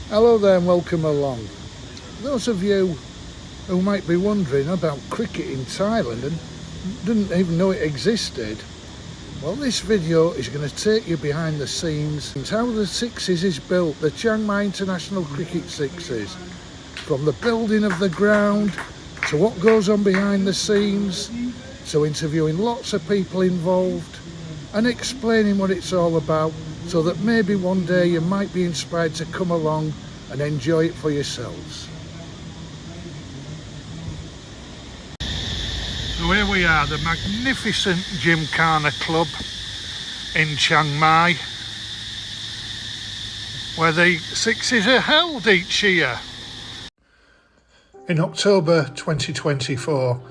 Hello there and welcome along. Those of you who might be wondering about cricket in Thailand and didn't even know it existed, well, this video is going to take you behind the scenes and how the Sixes is built, the Chiang Mai International Cricket Sixes, from the building of the ground to what goes on behind the scenes, to interviewing lots of people involved and explaining what it's all about, so that maybe one day you might be inspired to come along and enjoy it for yourselves. So here we are, the magnificent Gymkhana Club in Chiang Mai, where the Sixes are held each year. In October 2024,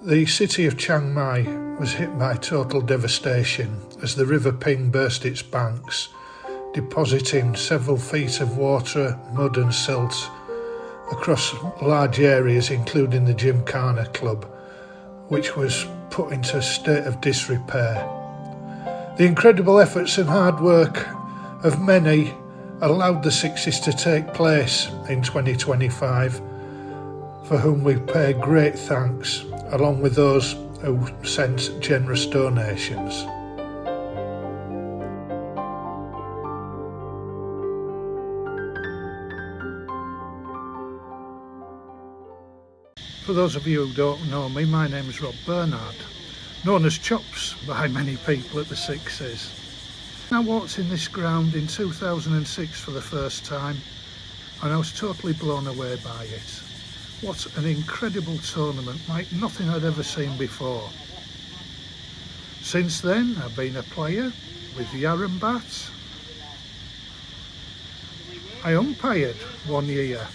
the city of Chiang Mai was hit by total devastation as the River Ping burst its banks, depositing several feet of water, mud and silt across large areas, including the Gymkhana Club, which was put into a state of disrepair. The incredible efforts and hard work of many allowed the Sixes to take place in 2025, for whom we pay great thanks, along with those who sent generous donations. For those of you who don't know me, my name is Rob Bernard, known as Chops by many people at the Sixes. I walked in this ground in 2006 for the first time and I was totally blown away by it. What an incredible tournament, like nothing I'd ever seen before. Since then, I've been a player with Yarambat. I umpired 1 year.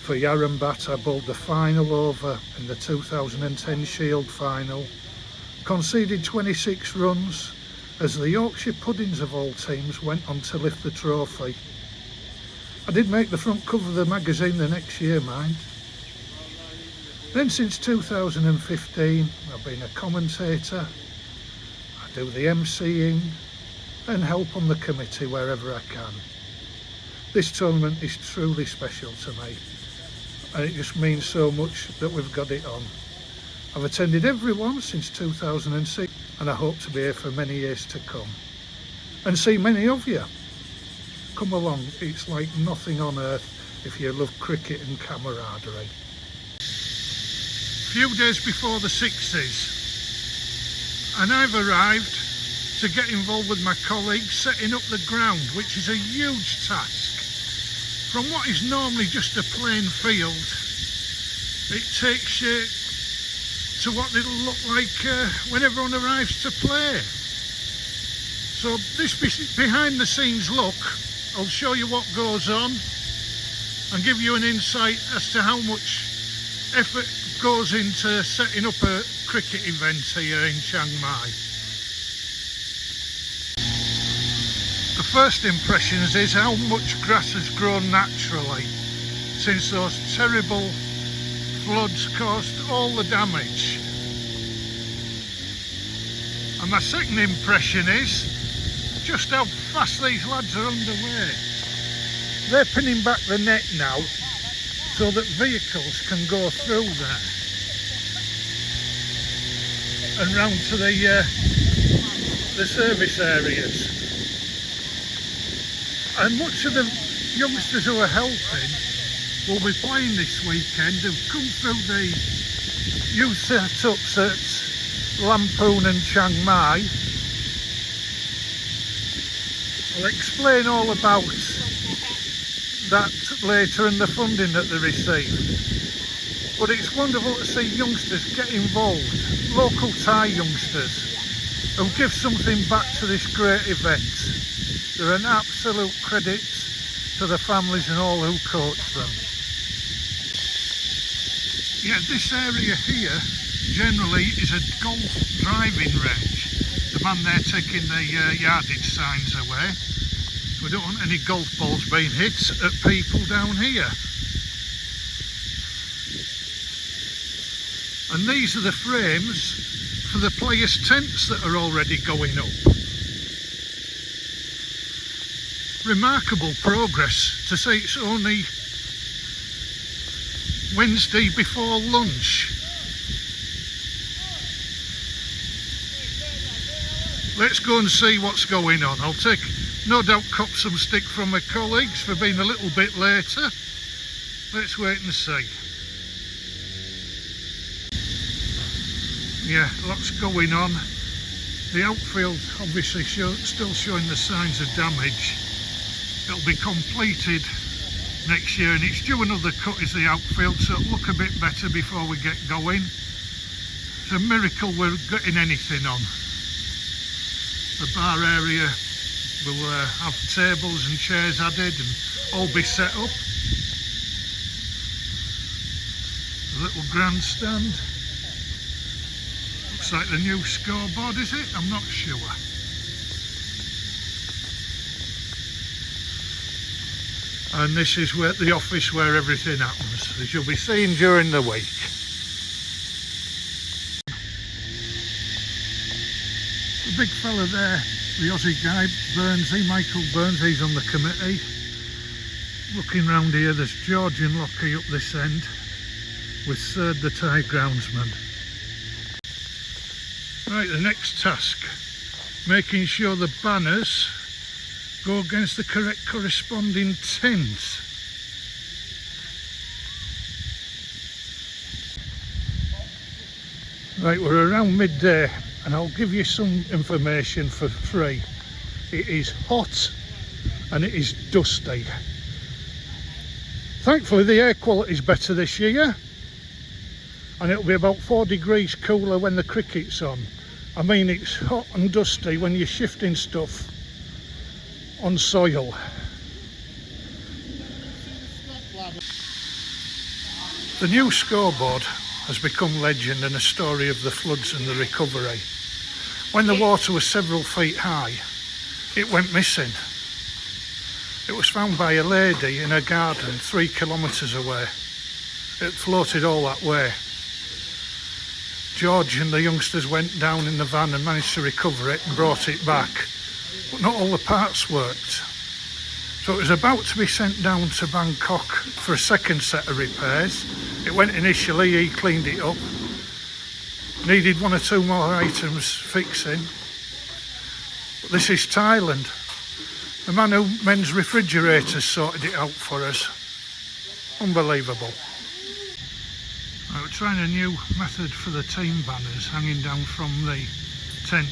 For Yarambat, I bowled the final over in the 2010 Shield final, conceded 26 runs as the Yorkshire Puddings of all teams went on to lift the trophy. I did make the front cover of the magazine the next year, mind. Then since 2015, I've been a commentator, I do the MCing and help on the committee wherever I can. This tournament is truly special to me, and it just means so much that we've got it on. I've attended every one since 2006 and I hope to be here for many years to come and see many of you. Come along, it's like nothing on earth if you love cricket and camaraderie. A few days before the Sixes, and I've arrived to get involved with my colleagues setting up the ground, which is a huge task. From what is normally just a plain field, it takes you to what it'll look like when everyone arrives to play. So this behind the scenes look, I'll show you what goes on and give you an insight as to how much effort goes into setting up a cricket event here in Chiang Mai. The first impressions is how much grass has grown naturally since those terrible floods caused all the damage. And my second impression is just how fast these lads are underway. They're pinning back the net now so that vehicles can go through there and round to the service areas. And much of the youngsters who are helping will be playing this weekend who've come through the youth setups at Lamphun and Chiang Mai. I'll explain all about that later and the funding that they received. But it's wonderful to see youngsters get involved, local Thai youngsters, who give something back to this great event. They're an absolute credit to the families and all who coach them. Yeah, this area here generally is a golf driving range. The man there taking the yardage signs away. We don't want any golf balls being hit at people down here. And these are the frames for the players' tents that are already going up. remarkable progress to say it's only Wednesday before lunch. Let's go and see what's going on. I'll no doubt cop some stick from my colleagues for being a little bit later. Let's wait and see. Yeah, lots going on. The outfield obviously still showing the signs of damage. It'll be completed next year and it's due another cut is the outfield, so it'll look a bit better before we get going. It's a miracle we're getting anything on. The bar area will have tables and chairs added and all be set up. A little grandstand. Looks like the new scoreboard, is it? I'm not sure. And this is where the office where everything happens, as you'll be seeing during the week. The big fella there, the Aussie guy, Michael Burns, he's on the committee. Looking round here, there's George and Lockie up this end, with Third the Thai groundsman. Right, the next task, making sure the banners go against the correct corresponding tents. Right, we're around midday and I'll give you some information for free. It is hot and it is dusty. Thankfully the air quality is better this year and it'll be about 4 degrees cooler when the cricket's on. I mean, it's hot and dusty when you're shifting stuff on soil. The new scoreboard has become legend and a story of the floods and the recovery. When the water was several feet high, it went missing. It was found by a lady in her garden 3 kilometres away. It floated all that way. George and the youngsters went down in the van and managed to recover it and brought it back. But not all the parts worked. So it was about to be sent down to Bangkok for a second set of repairs. It went initially, he cleaned it up. Needed 1 or 2 more items fixing. But this is Thailand. The man who mends refrigerators sorted it out for us. Unbelievable. Right, we're trying a new method for the team banners hanging down from the tent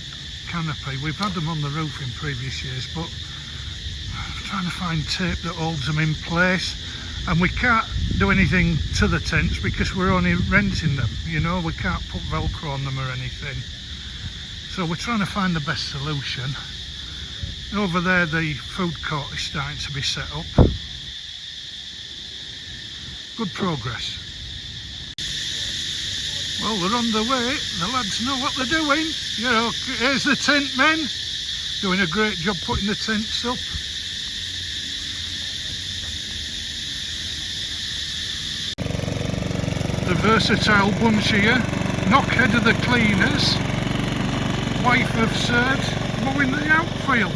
canopy. We've had them on the roof in previous years, but I'm trying to find tape that holds them in place, and we can't do anything to the tents because we're only renting them, you know, we can't put Velcro on them or anything. So we're trying to find the best solution. Over there the food court is starting to be set up. Good progress. Well, they're on the way, the lads know what they're doing. You know, here's the tent men, doing a great job putting the tents up. The versatile bunch here, knockhead of the cleaners, wife of Serge, mowing the outfield.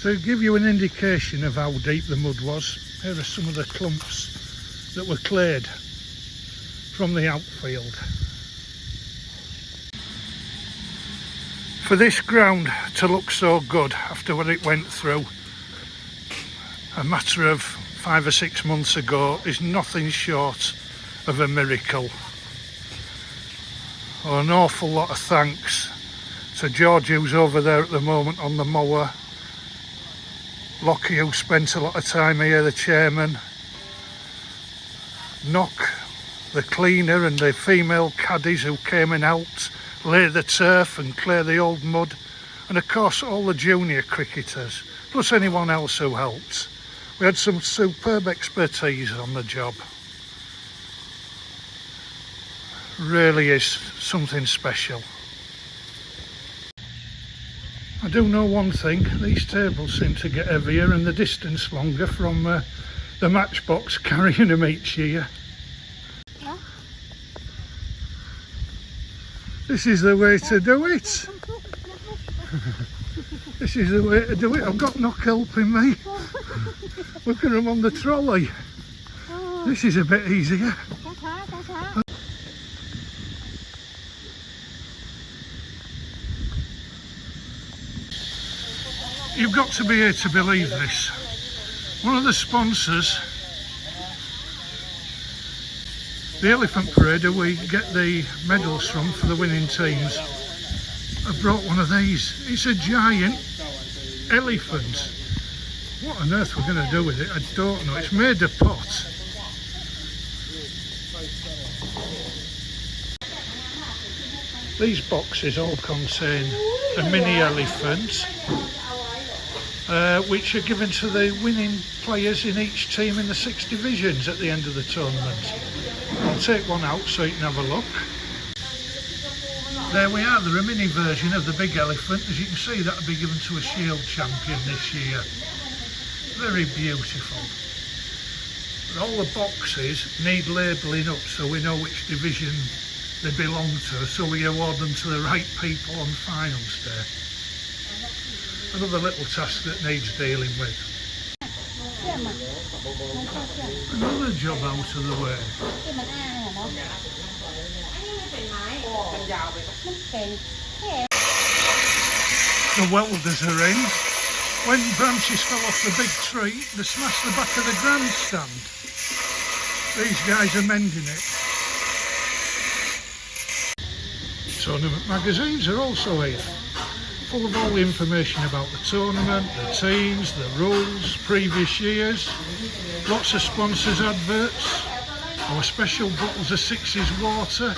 To give you an indication of how deep the mud was, here are some of the clumps that were cleared from the outfield. For this ground to look so good after what it went through a matter of 5 or 6 months ago is nothing short of a miracle. Well, an awful lot of thanks to George, who's over there at the moment on the mower, Lockie, who spent a lot of time here, the chairman, Knock, the cleaner, and the female caddies who came and helped lay the turf and clear the old mud, and of course all the junior cricketers, plus anyone else who helped. We had some superb expertise on the job. Really is something special. I do know one thing, these tables seem to get heavier and the distance longer from the matchbox carrying them each year. Yeah. This is the way to do it. This is the way to do it. I've got Knock helping me. Look at them on the trolley. This is a bit easier. You've got to be here to believe this. One of the sponsors, the Elephant Parade, who we get the medals from for the winning teams, have brought one of these. It's a giant elephant. What on earth we're going to do with it, I don't know. It's made of pot. These boxes all contain a mini elephant, which are given to the winning players in each team in the 6 divisions at the end of the tournament. I'll take one out so you can have a look. There we are, they're a mini version of the big elephant. As you can see, that'll be given to a Shield champion this year. Very beautiful. But all the boxes need labelling up so we know which division they belong to, so we award them to the right people on finals day. Another little task that needs dealing with. Another job out of the way. The welders are in. When branches fell off the big tree, they smashed the back of the grandstand. These guys are mending it. Tournament magazines are also here, full of all the information about the tournament, the teams, the rules, previous years, lots of sponsors adverts, our special bottles of Sixes water.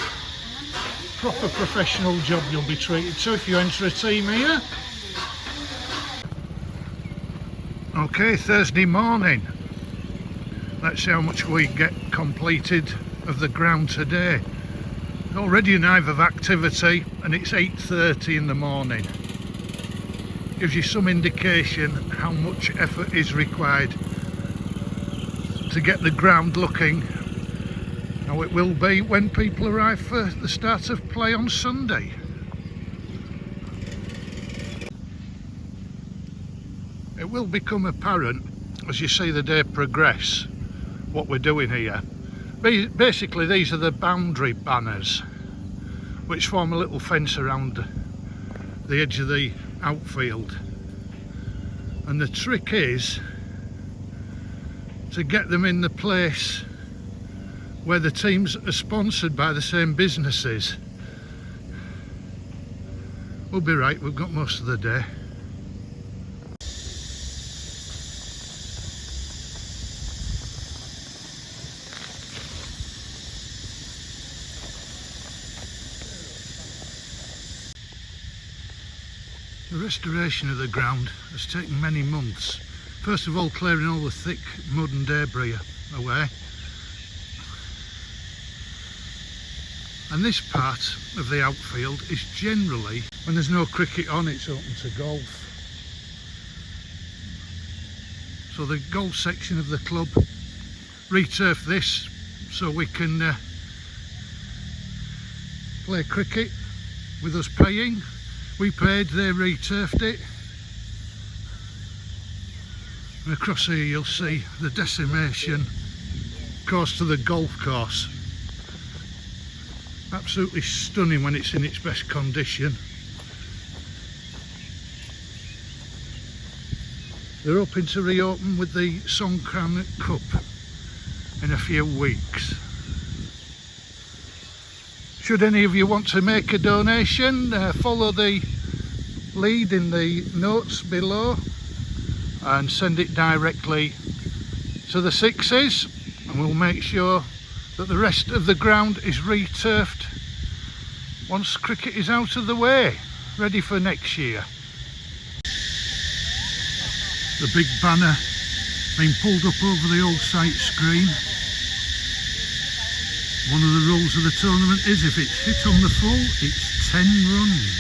Proper professional job you'll be treated to if you enter a team here. Okay, Thursday morning. Let's see how much we get completed of the ground today. Already an hive of activity and it's 8:30 in the morning. Gives you some indication how much effort is required to get the ground looking how it will be when people arrive for the start of play on Sunday. It will become apparent as you see the day progress what we're doing here. Basically these are the boundary banners which form a little fence around the edge of the outfield, and the trick is to get them in the place where the teams are sponsored by the same businesses. We'll be right, we've got most of the day. The restoration of the ground has taken many months. First of all, clearing all the thick mud and debris away. And this part of the outfield is generally, when there's no cricket on, it's open to golf. So the golf section of the club returf this so we can play cricket with us paying. We paid, they returfed it. And across here you'll see the decimation course to the golf course. Absolutely stunning when it's in its best condition. They're hoping to reopen with the Songkran Cup in a few weeks. Should any of you want to make a donation, follow the lead in the notes below and send it directly to the Sixes, and we'll make sure that the rest of the ground is returfed once cricket is out of the way, ready for next year. The big banner being pulled up over the old site screen. One of the rules of the tournament is if it's hit on the full, it's 10 runs.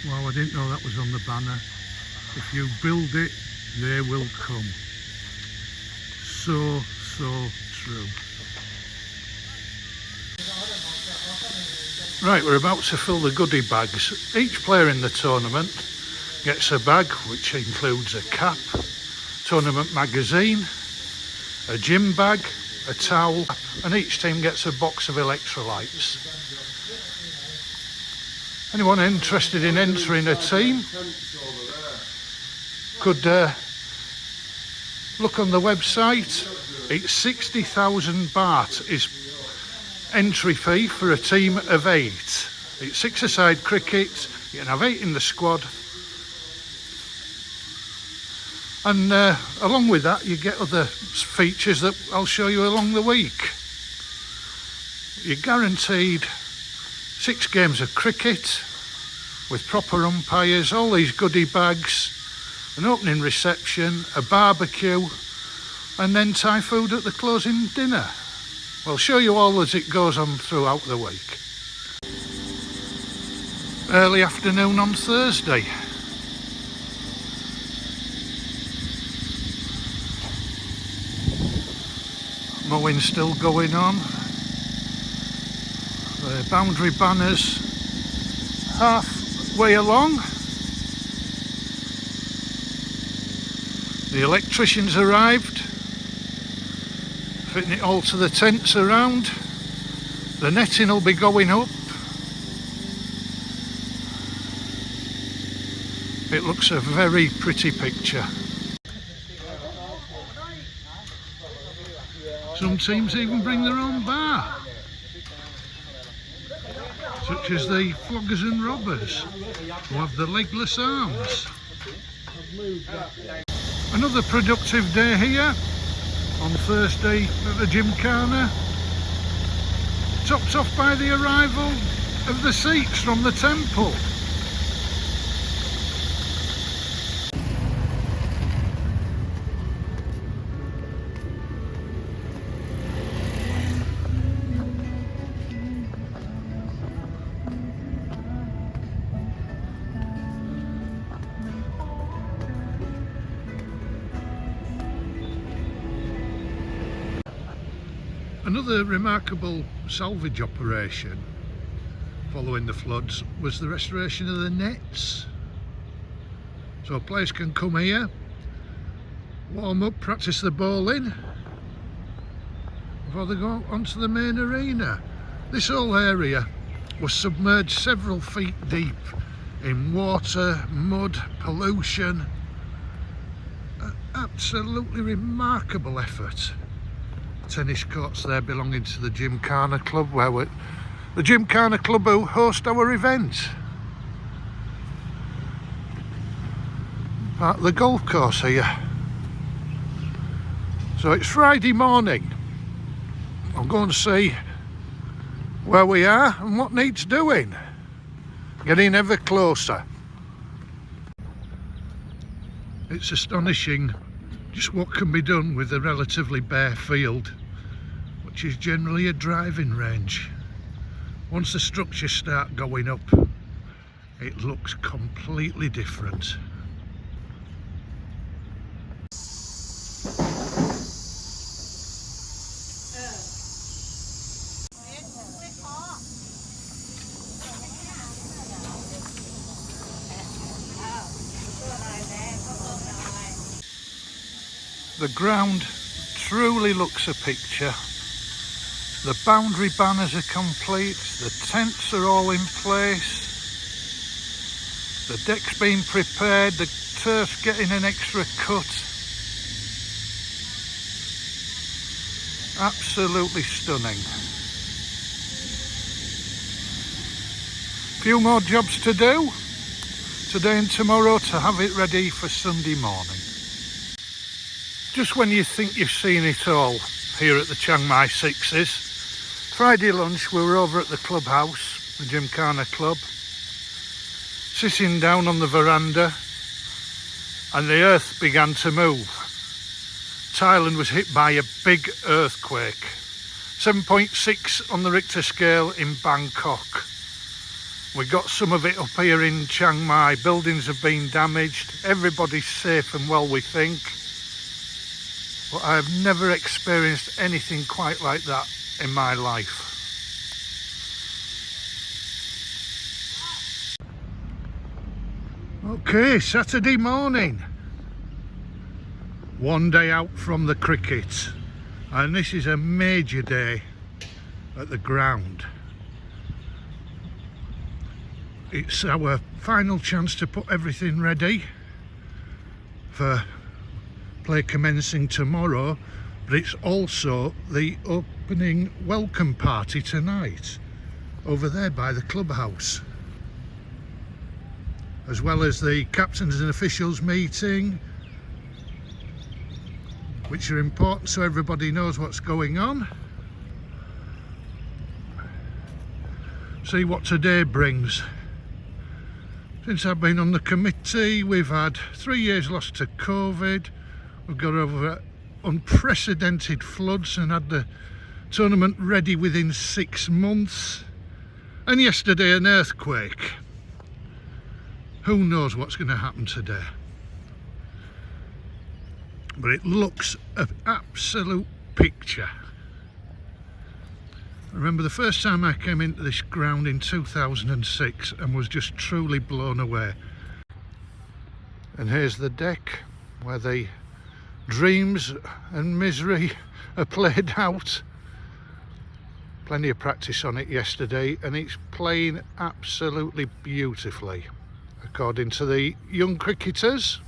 Wow, I didn't know that was on the banner. If you build it, they will come. So true. Right, we're about to fill the goodie bags. Each player in the tournament gets a bag which includes a cap, tournament magazine, a gym bag, a towel, and each team gets a box of electrolytes. Anyone interested in entering a team could look on the website. It's 60,000 baht is entry fee for a team of 8. It's 6-a-side cricket, you can have 8 in the squad, and along with that you get other features that I'll show you along the week. You're guaranteed 6 games of cricket with proper umpires, all these goodie bags, an opening reception, a barbecue, and then Thai food at the closing dinner. We'll show you all as it goes on throughout the week. Early afternoon on Thursday. Mowing still going on. The boundary banners halfway along. The electricians arrived, fitting it all to the tents around. The netting will be going up. It looks a very pretty picture. Some teams even bring their own bar, such as the Floggers and Robbers, who have the legless arms. Another productive day here on Thursday at the Gymkhana, topped off by the arrival of the Sikhs from the temple. Another remarkable salvage operation following the floods was the restoration of the nets. So players can come here, warm up, practice the bowling before they go onto the main arena. This whole area was submerged several feet deep in water, mud, pollution. An absolutely remarkable effort. Tennis courts there belonging to the Gymkhana Club, the Gymkhana Club who host our event. Part of the golf course here. So it's Friday morning. I'll go and see where we are and what needs doing. Getting ever closer. It's astonishing just what can be done with a relatively bare field, which is generally a driving range. Once the structures start going up, it looks completely different. The ground truly looks a picture. The boundary banners are complete, the tents are all in place, the deck's been prepared, the turf's getting an extra cut. Absolutely stunning. Few more jobs to do today and tomorrow to have it ready for Sunday morning. Just when you think you've seen it all here at the Chiang Mai Sixes, Friday lunch we were over at the clubhouse, the Gymkhana Club, sitting down on the veranda, and the earth began to move. Thailand was hit by a big earthquake, 7.6 on the Richter scale in Bangkok. We got some of it up here in Chiang Mai. Buildings have been damaged. Everybody's safe and well, we think. But I've never experienced anything quite like that in my life. Okay, Saturday morning. One day out from the cricket. And this is a major day at the ground. It's our final chance to put everything ready for play commencing tomorrow, but it's also the opening welcome party tonight over there by the clubhouse, as well as the captains and officials meeting, which are important so everybody knows what's going on. See what today brings. Since I've been on the committee, we've had 3 years lost to COVID. We've got over unprecedented floods and had the tournament ready within 6 months. And yesterday an earthquake. Who knows what's going to happen today? But it looks an absolute picture. I remember the first time I came into this ground in 2006 and was just truly blown away. And here's the deck where the dreams and misery are played out. Plenty of practice on it yesterday and it's playing absolutely beautifully, according to the young cricketers.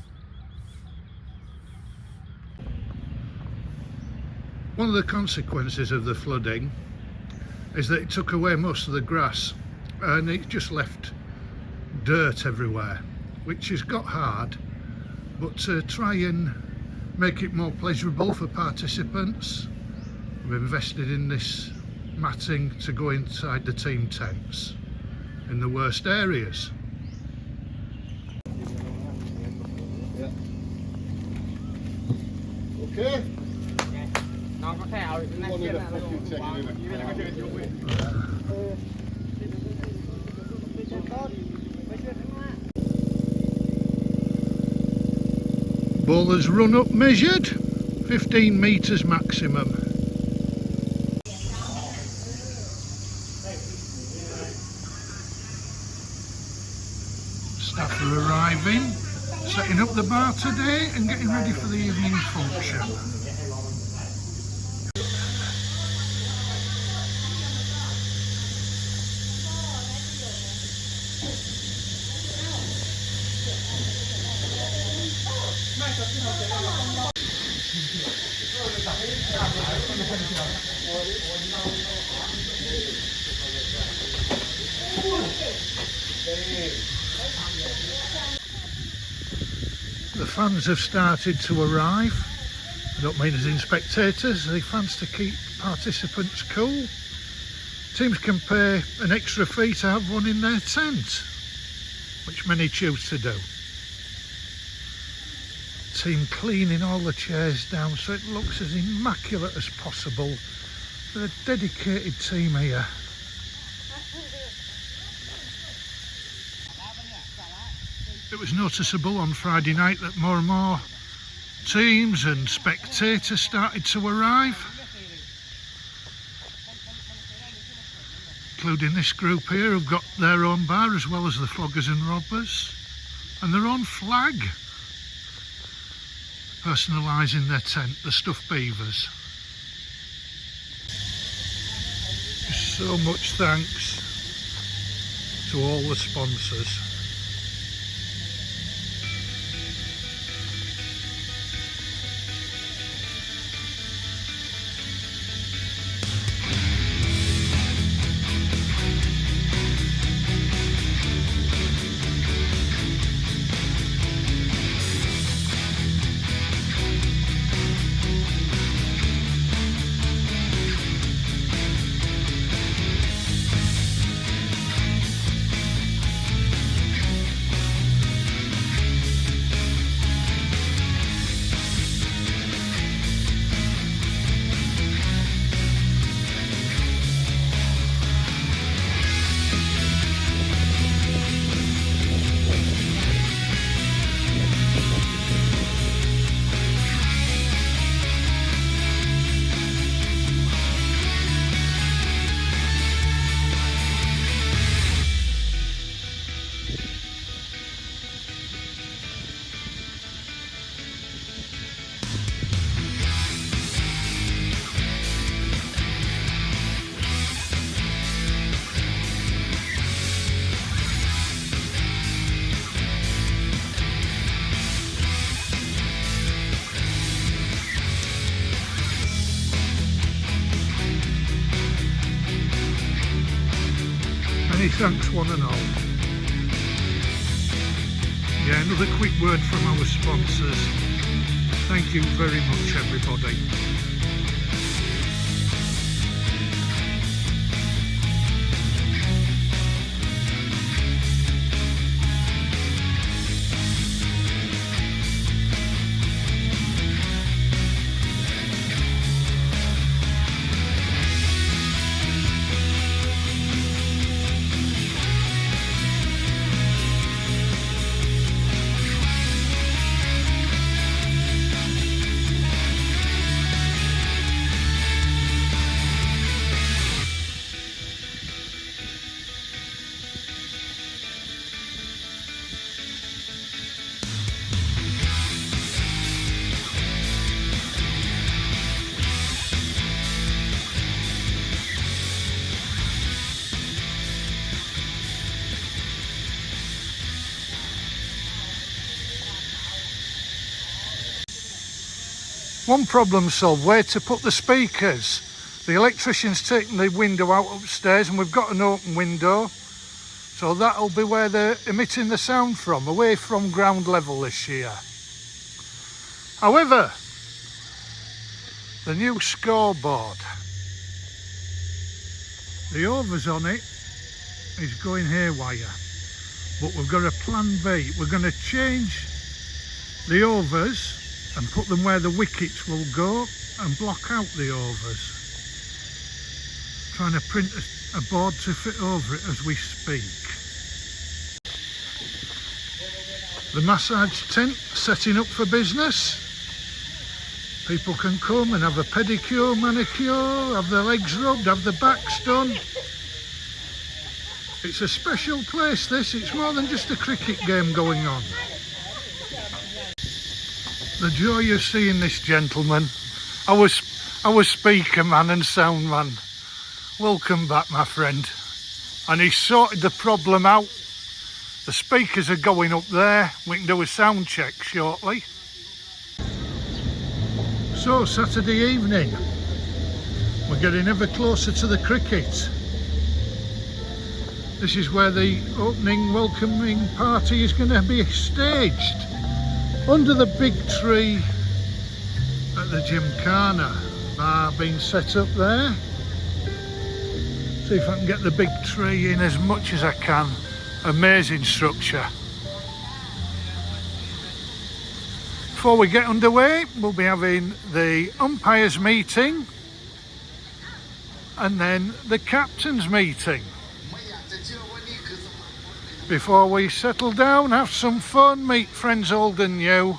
One of the consequences of the flooding is that it took away most of the grass and it just left dirt everywhere, which has got hard, but to try and make it more pleasurable for participants, we've invested in this matting to go inside the team tents in the worst areas. Okay. Bowlers run up measured, 15 metres maximum. Staff are arriving, setting up the bar today and getting ready for the evening function. The fans have started to arrive. I don't mean as in spectators, the fans to keep participants cool. Teams can pay an extra fee to have one in their tent, which many choose to do. Team cleaning all the chairs down so it looks as immaculate as possible. They're a dedicated team here. It was noticeable on Friday night that more and more teams and spectators started to arrive, including this group here who've got their own bar as well as the floggers and robbers, and their own flag, personalising their tent, the stuffed beavers. So much thanks to all the sponsors. Many thanks one and all. Yeah, another quick word from our sponsors. Thank you very much, everybody. One problem solved, where to put the speakers. The electrician's taken the window out upstairs and we've got an open window. So that'll be where they're emitting the sound from, away from ground level this year. However, the new scoreboard, the overs on it is going haywire. But we've got a plan B. We're going to change the overs and put them where the wickets will go and block out the overs. Trying to print a board to fit over it as we speak. The massage tent setting up for business. People can come and have a pedicure, manicure, have their legs rubbed, have their backs done. It's a special place this, it's more than just a cricket game going on. The joy of seeing this gentleman, our speaker man and sound man. Welcome back, my friend. And he's sorted the problem out. The speakers are going up there. We can do a sound check shortly. So, Saturday evening, we're getting ever closer to the cricket. This is where the opening welcoming party is going to be staged. Under the big tree at the Gymkhana, bar being set up there. See if I can get the big tree in as much as I can. Amazing structure. Before we get underway, we'll be having the umpires meeting and then the captain's meeting. Before we settle down, have some fun, meet friends old and new.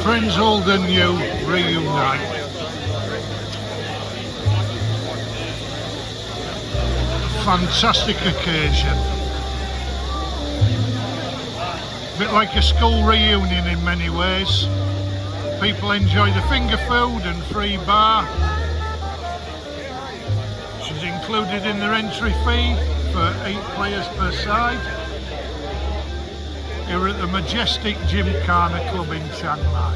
Friends old and new reunite. Fantastic occasion. A bit like a school reunion in many ways. People enjoy the finger food and free bar. Which is included in their entry fee for 8 players per side. Here at the majestic Gymkhana Club in Chiang Mai.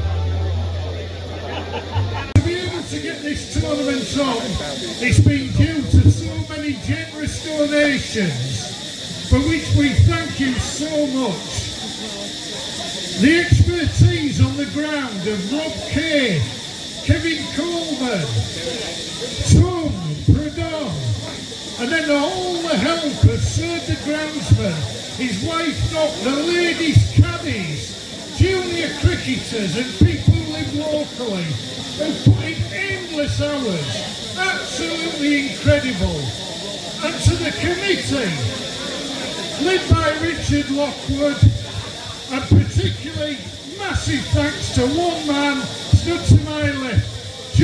To be able to get this tournament on, it's been due to so many generous donations, for which we thank you so much. The expertise on the ground of Rob Kay, Kevin Coleman, Tom Pradon, and then all the help of Sir the Groundsman, his wife Doc, the ladies caddies, junior cricketers and people who live locally, who put in endless hours. Absolutely incredible. And to the committee, led by Richard Lockwood, and particularly massive thanks to one man stood to my left,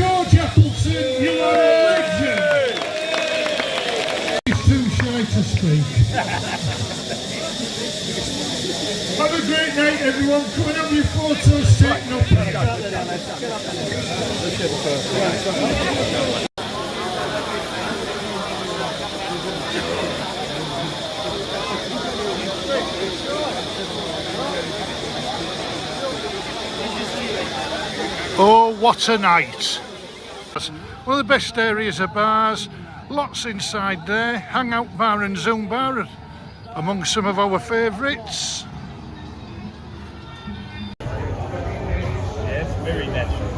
Have a great night, everyone. Come and have your photos taken up. Oh, what a night. One of the best areas of bars, lots inside there, hangout bar and Zoom bar among some of our favourites. Yes, very natural.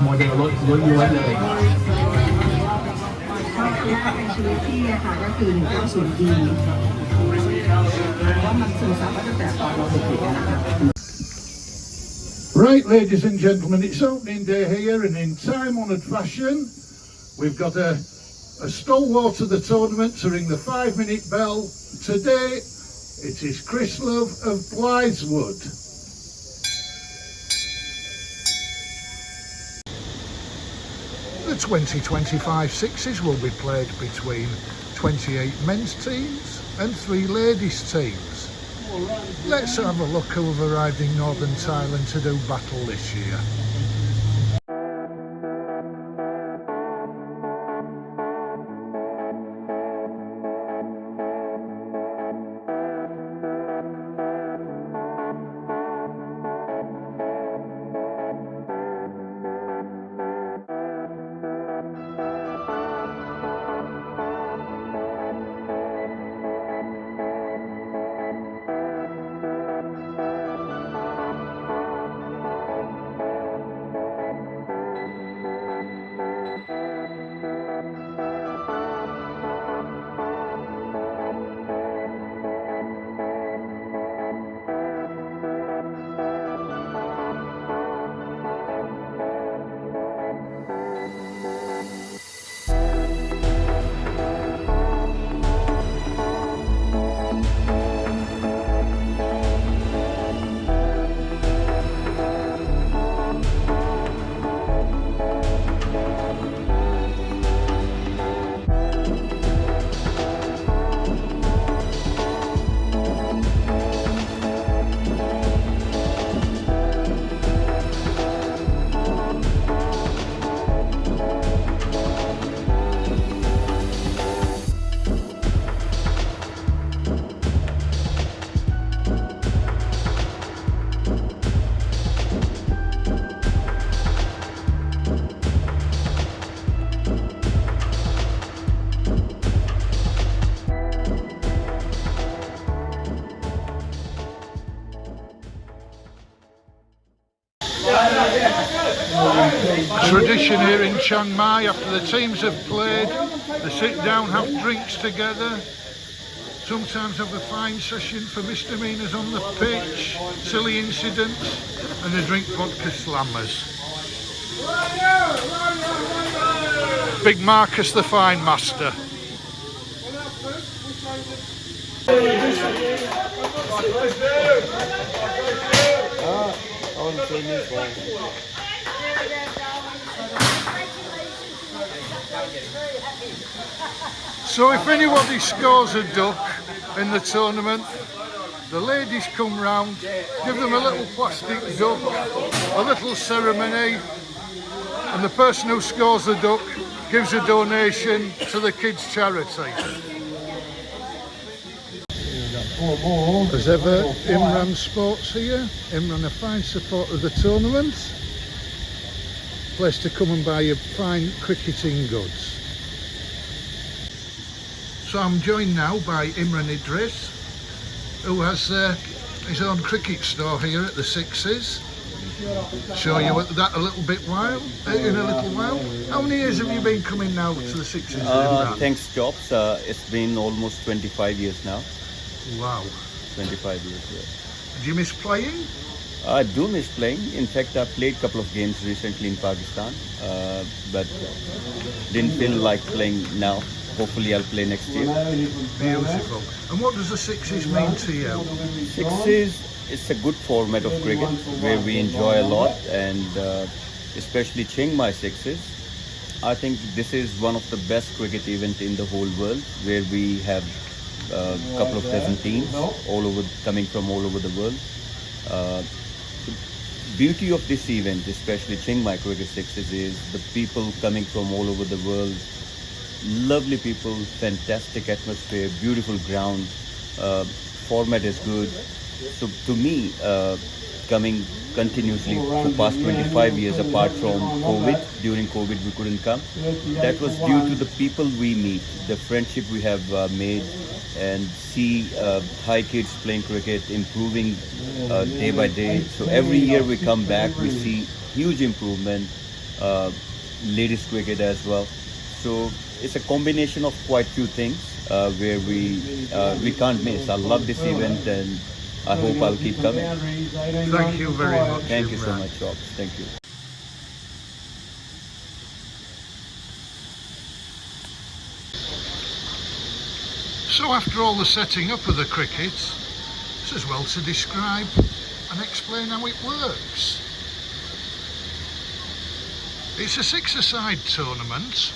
Model รถล้วนๆเลย ชีวิตที่ค่ะก็คือ190 ปีว่ามันซึมซับมาตั้งแต่ตอนเราเด็กๆนะคะ Right, ladies and gentlemen, it's opening day here, and in time-honoured fashion, we've got a stalwart of the tournament to ring the 5-minute bell. Today, it is Chris Love of Blytheswood. The 2025 Sixes will be played between 28 men's teams and 3 ladies teams. Let's have a look who have arrived in Northern Thailand to do battle this year. Tradition here in Chiang Mai, after the teams have played, they sit down, have drinks together, sometimes have a fine session for misdemeanours on the pitch, silly incidents, and they drink vodka slammers. Big Marcus the Fine Master. So if anybody scores a duck in the tournament, the ladies come round, give them a little plastic duck, a little ceremony, and the person who scores the duck gives a donation to the kids' charity. As ever, Imran Sports here. Imran, a fine supporter of the tournament. Place to come and buy your fine cricketing goods. So I'm joined now by Imran Idris, who has his own cricket store here at the Sixes. Show you that a little while. How many years have you been coming now to the Sixes? Thanks, Jobs. It's been almost 25 years now. Wow. 25 years, yeah. Do you miss playing? I do miss playing. In fact, I played a couple of games recently in Pakistan, but didn't feel like playing now. Hopefully, I'll play next year. Beautiful. And what does the Sixes mean to you? Sixes, it's a good format of cricket where we enjoy a lot, and especially Chiang Mai Sixes. I think this is one of the best cricket events in the whole world, where we have a couple of dozen teams coming from all over the world. The beauty of this event, especially Chiang Mai Cricket Sixes, is the people coming from all over the world. Lovely people, fantastic atmosphere, beautiful ground, format is good. So to me, coming continuously for past 25 years, apart from COVID, during COVID we couldn't come. That was due to the people we meet, the friendship we have made, and see Thai kids playing cricket, improving day by day. So every year we come back, we see huge improvement, ladies cricket as well. So it's a combination of quite few things where we can't miss. I love this event, and I hope I'll keep coming. Thank you very much. Thank you so much, Rob. Thank you. So after all the setting up of the cricket, it's as well to describe and explain how it works. It's a six-a-side tournament,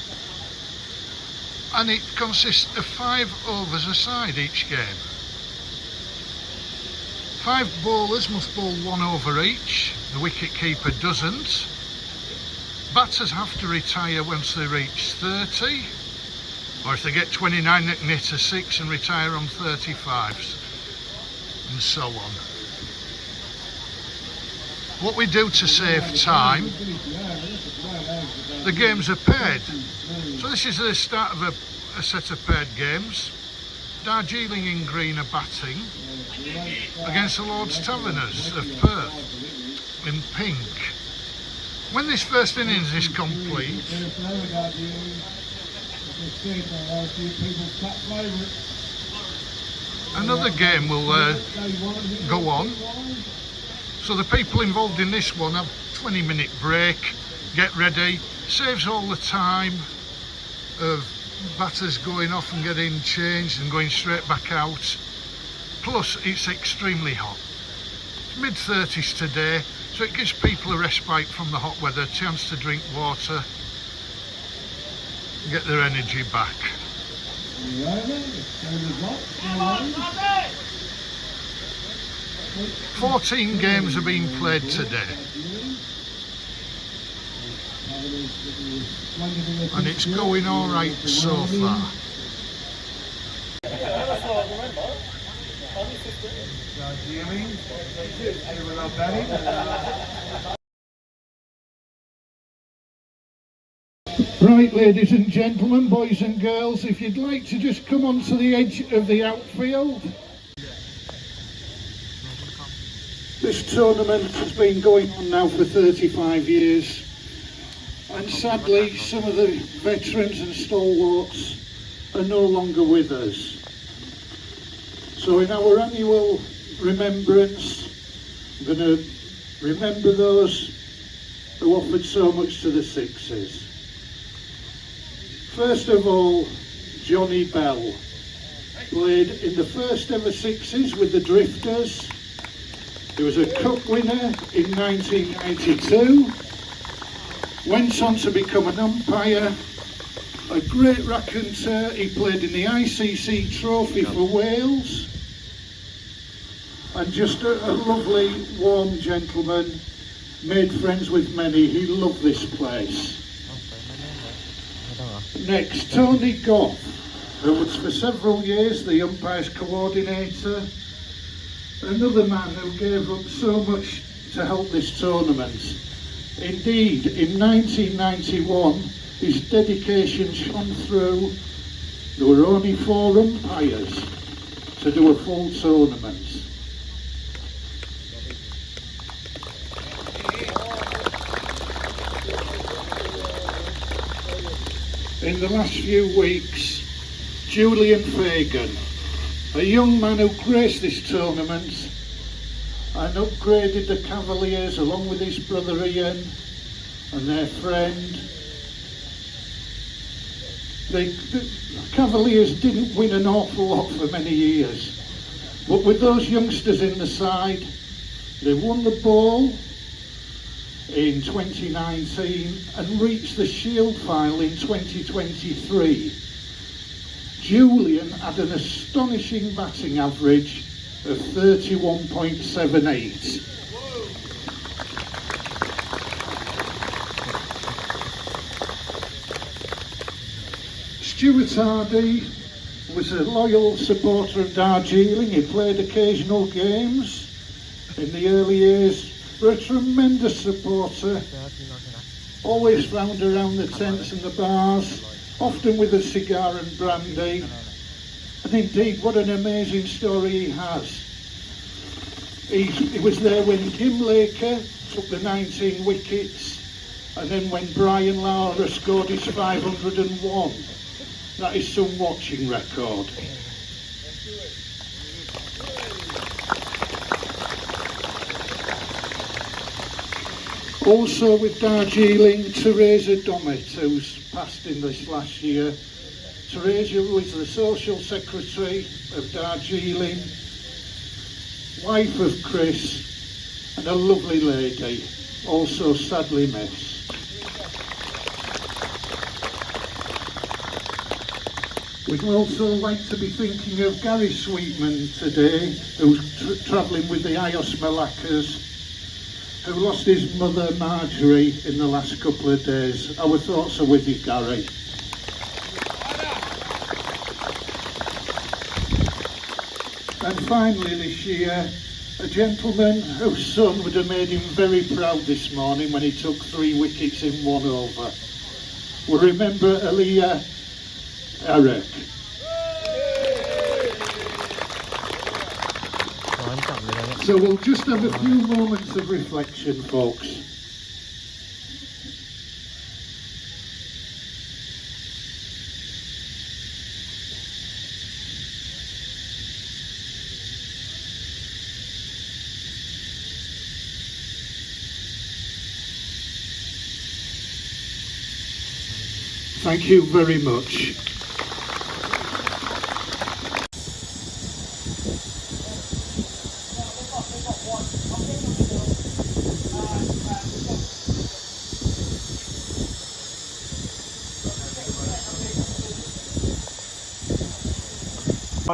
and it consists of 5 overs a side each game. 5 bowlers must bowl 1 over each, the wicket-keeper doesn't. Batters have to retire once they reach 30, or if they get 29 they can hit a 6 and retire on 35s, and so on. What we do to save time, the games are paired. So this is the start of a set of paired games. Darjeeling in green are batting against the Lord's Taverners of Perth in pink. When this first innings is complete, another game will go on. So the people involved in this one have 20-minute break, get ready, saves all the time of batters going off and getting changed and going straight back out. Plus it's extremely hot. It's mid-30s today, so it gives people a respite from the hot weather, a chance to drink water, get their energy back. 14 games are being played today, and it's going all right so far. Right, ladies and gentlemen, boys and girls, if you'd like to just come onto the edge of the outfield. This tournament has been going on now for 35 years, and sadly some of the veterans and stalwarts are no longer with us. So in our annual remembrance, I'm going to remember those who offered so much to the Sixes. First of all, Johnny Bell played in the first ever Sixes with the Drifters. He was a cup winner in 1992, went on to become an umpire, a great raconteur. He played in the ICC Trophy for Wales, and just a lovely, warm gentleman, made friends with many. He loved this place. Next, Tony Goff, who was for several years the umpire's coordinator. Another man who gave up so much to help this tournament. Indeed, in 1991, his dedication shone through. There were only 4 umpires to do a full tournament. In the last few weeks, Julian Fagan, a young man who graced this tournament, and upgraded the Cavaliers along with his brother Ian and their friend. The Cavaliers didn't win an awful lot for many years, but with those youngsters in the side, they won the ball in 2019 and reached the Shield final in 2023. Julian had an astonishing batting average of 31.78. Stuart Hardy was a loyal supporter of Darjeeling. He played occasional games in the early years, but a tremendous supporter, always found around the tents and the bars, often with a cigar and brandy. And indeed, what an amazing story he has. He was there when Kim Laker took the 19 wickets, and then when Brian Lara scored his 501. That is some watching record. Also with Darjeeling, Teresa Dommett, who's passed in this last year. Teresa was the social secretary of Darjeeling, wife of Chris, and a lovely lady, also sadly missed. We'd also like to be thinking of Gary Sweetman today, who's travelling with the Ios Malaccas, who lost his mother Marjorie in the last couple of days. Our thoughts are with you, Gary. And finally this year, a gentleman whose son would have made him very proud this morning when he took 3 wickets in 1 over. We'll remember Aliyah Eric. So we'll just have a few moments of reflection, folks. Thank you very much.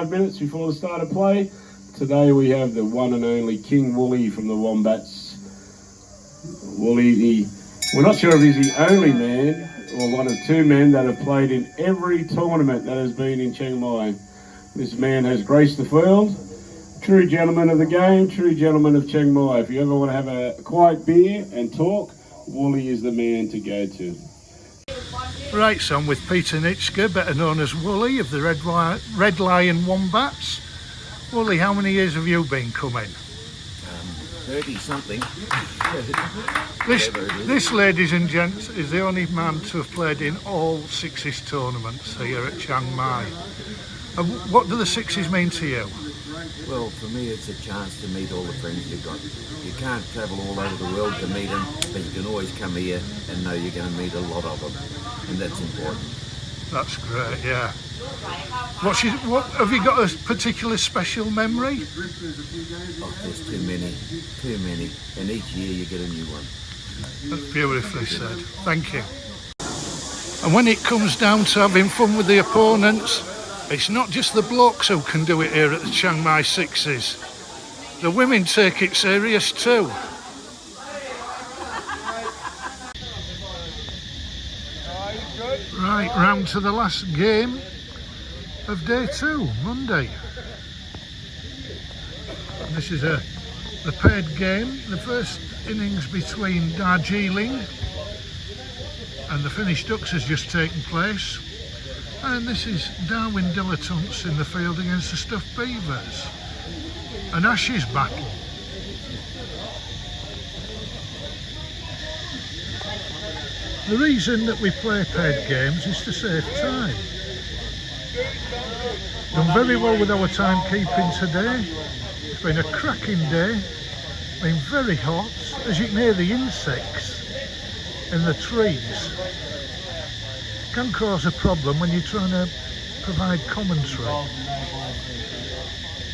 Minutes before the start of play. Today we have the one and only King Wooly from the Wombats. Wooly, we're not sure if he's the only man or one of 2 men that have played in every tournament that has been in Chiang Mai. This man has graced the field. True gentleman of the game, true gentleman of Chiang Mai. If you ever want to have a quiet beer and talk, Wooly is the man to go to. Right, so I'm with Peter Nitschke, better known as Wooly, of the Red Lion Wombats. Wooly, how many years have you been coming? 30 something. This, ladies and gents, is the only man to have played in all Sixes tournaments here at Chiang Mai. And what do the Sixes mean to you? Well, for me it's a chance to meet all the friends you've got. You can't travel all over the world to meet them, but you can always come here and know you're going to meet a lot of them, and that's important. That's great, yeah. What have you got a particular special memory? Oh, there's too many, and each year you get a new one. That's beautifully said, thank you. And when it comes down to having fun with the opponents, it's not just the blokes who can do it here at the Chiang Mai Sixes. The women take it serious too. Right, round to the last game of day 2, Monday. And this is the paired game, the first innings between Darjeeling and the Finnish Ducks has just taken place. And this is Darwin Dilettantes in the field against the Stuffed Beavers. An Ashes battle. The reason that we play paired games is to save time. Done very well with our timekeeping today. It's been a cracking day. been very hot. As you can hear, the insects in the trees can cause a problem when you're trying to provide commentary.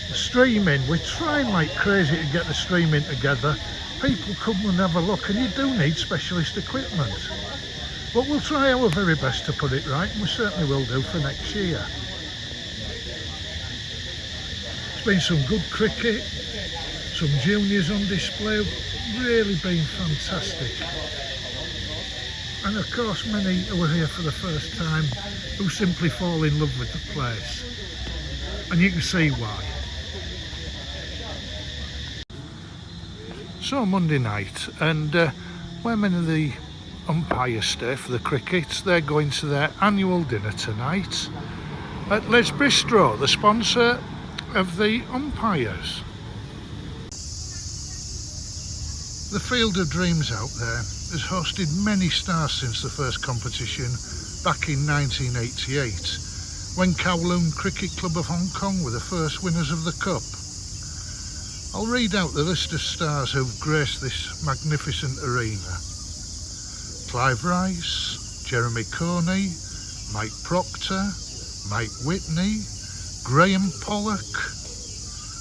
The streaming, we're trying like crazy to get the streaming together. People come and have a look, and you do need specialist equipment. But we'll try our very best to put it right, and we certainly will do for next year. It's been some good cricket, some juniors on display, really been fantastic. And of course many who are here for the first time who simply fall in love with the place. And you can see why. So Monday night, and where many of the umpires stay for the cricket, they're going to their annual dinner tonight at Les Bistro, the sponsor of the umpires. The Field of Dreams out there has hosted many stars since the first competition back in 1988, when Kowloon Cricket Club of Hong Kong were the first winners of the Cup. I'll read out the list of stars who've graced this magnificent arena. Clive Rice, Jeremy Coney, Mike Proctor, Mike Whitney, Graham Pollock,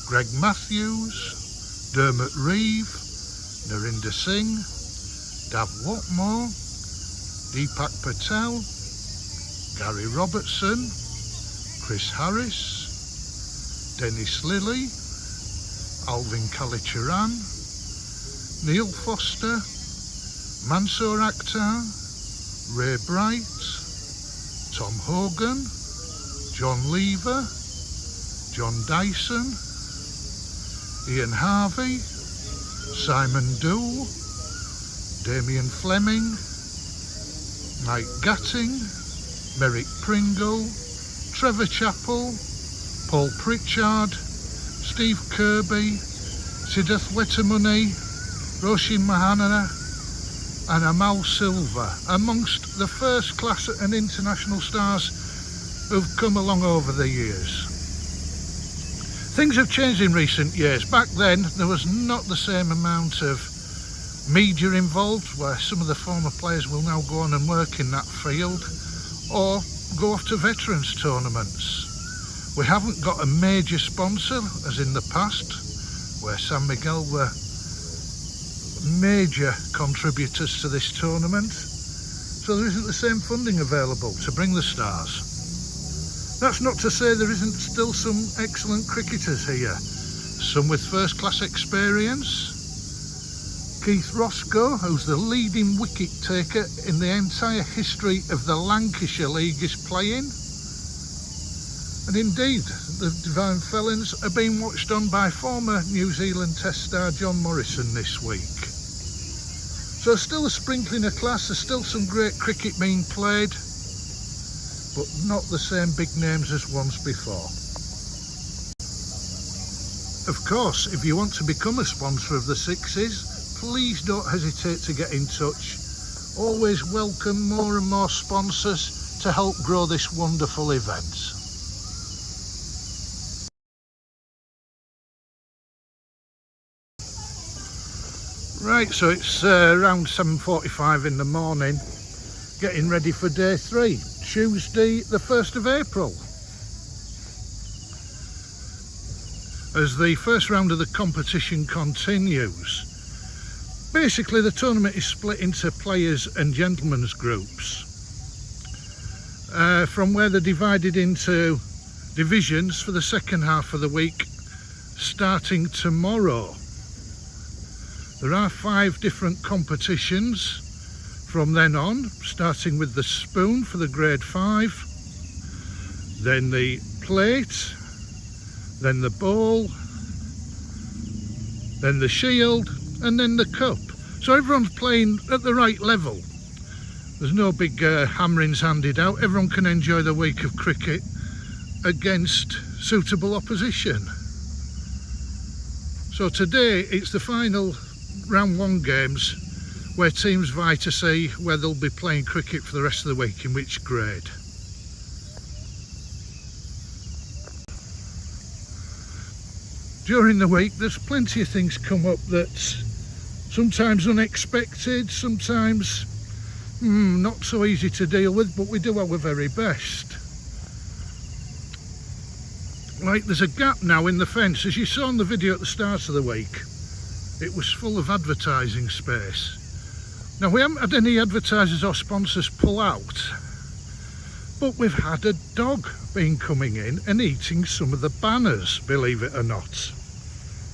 Greg Matthews, Dermot Reeve, Narinder Singh, Dav Watmore, Deepak Patel, Gary Robertson, Chris Harris, Dennis Lilly, Alvin Kalicharan, Neil Foster, Mansoor Akhtar, Ray Bright, Tom Hogan, John Lever, John Dyson, Ian Harvey, Simon Dool, Damien Fleming, Mike Gatting, Merrick Pringle, Trevor Chappell, Paul Pritchard, Steve Kirby, Siddharth Wetamunni, Roshin Mahana and Amal Silva, amongst the first class and international stars who've come along over the years. Things have changed in recent years. Back then there was not the same amount of media involved, where some of the former players will now go on and work in that field or go off to veterans tournaments. We haven't got a major sponsor as in the past, where San Miguel were major contributors to this tournament, so there isn't the same funding available to bring the stars. That's not to say there isn't still some excellent cricketers here, some with first class experience. Keith Roscoe, who's the leading wicket taker in the entire history of the Lancashire League, is playing. And indeed, the Divine Felons are being watched on by former New Zealand Test star John Morrison this week. So still a sprinkling of class, there's still some great cricket being played, but not the same big names as once before. Of course, if you want to become a sponsor of the Sixes, please don't hesitate to get in touch. Always welcome more and more sponsors to help grow this wonderful event. Right, so it's around 7:45 in the morning, getting ready for day 3, Tuesday the 1st of April. As the first round of the competition continues, basically the tournament is split into players and gentlemen's groups, from where they're divided into divisions for the second half of the week, starting tomorrow. There are 5 different competitions from then on, starting with the spoon for the grade 5, then the plate, then the bowl, then the shield, and then the cup. So everyone's playing at the right level. There's no big hammerings handed out. Everyone can enjoy the week of cricket against suitable opposition. So today it's the final round 1 games, where teams vie to see where they'll be playing cricket for the rest of the week, in which grade. during the week there's plenty of things come up that's sometimes unexpected, sometimes not so easy to deal with, but we do our very best. Like there's a gap now in the fence. As you saw in the video at the start of the week, it was full of advertising space. Now we haven't had any advertisers or sponsors pull out, but we've had a dog been coming in and eating some of the banners, believe it or not.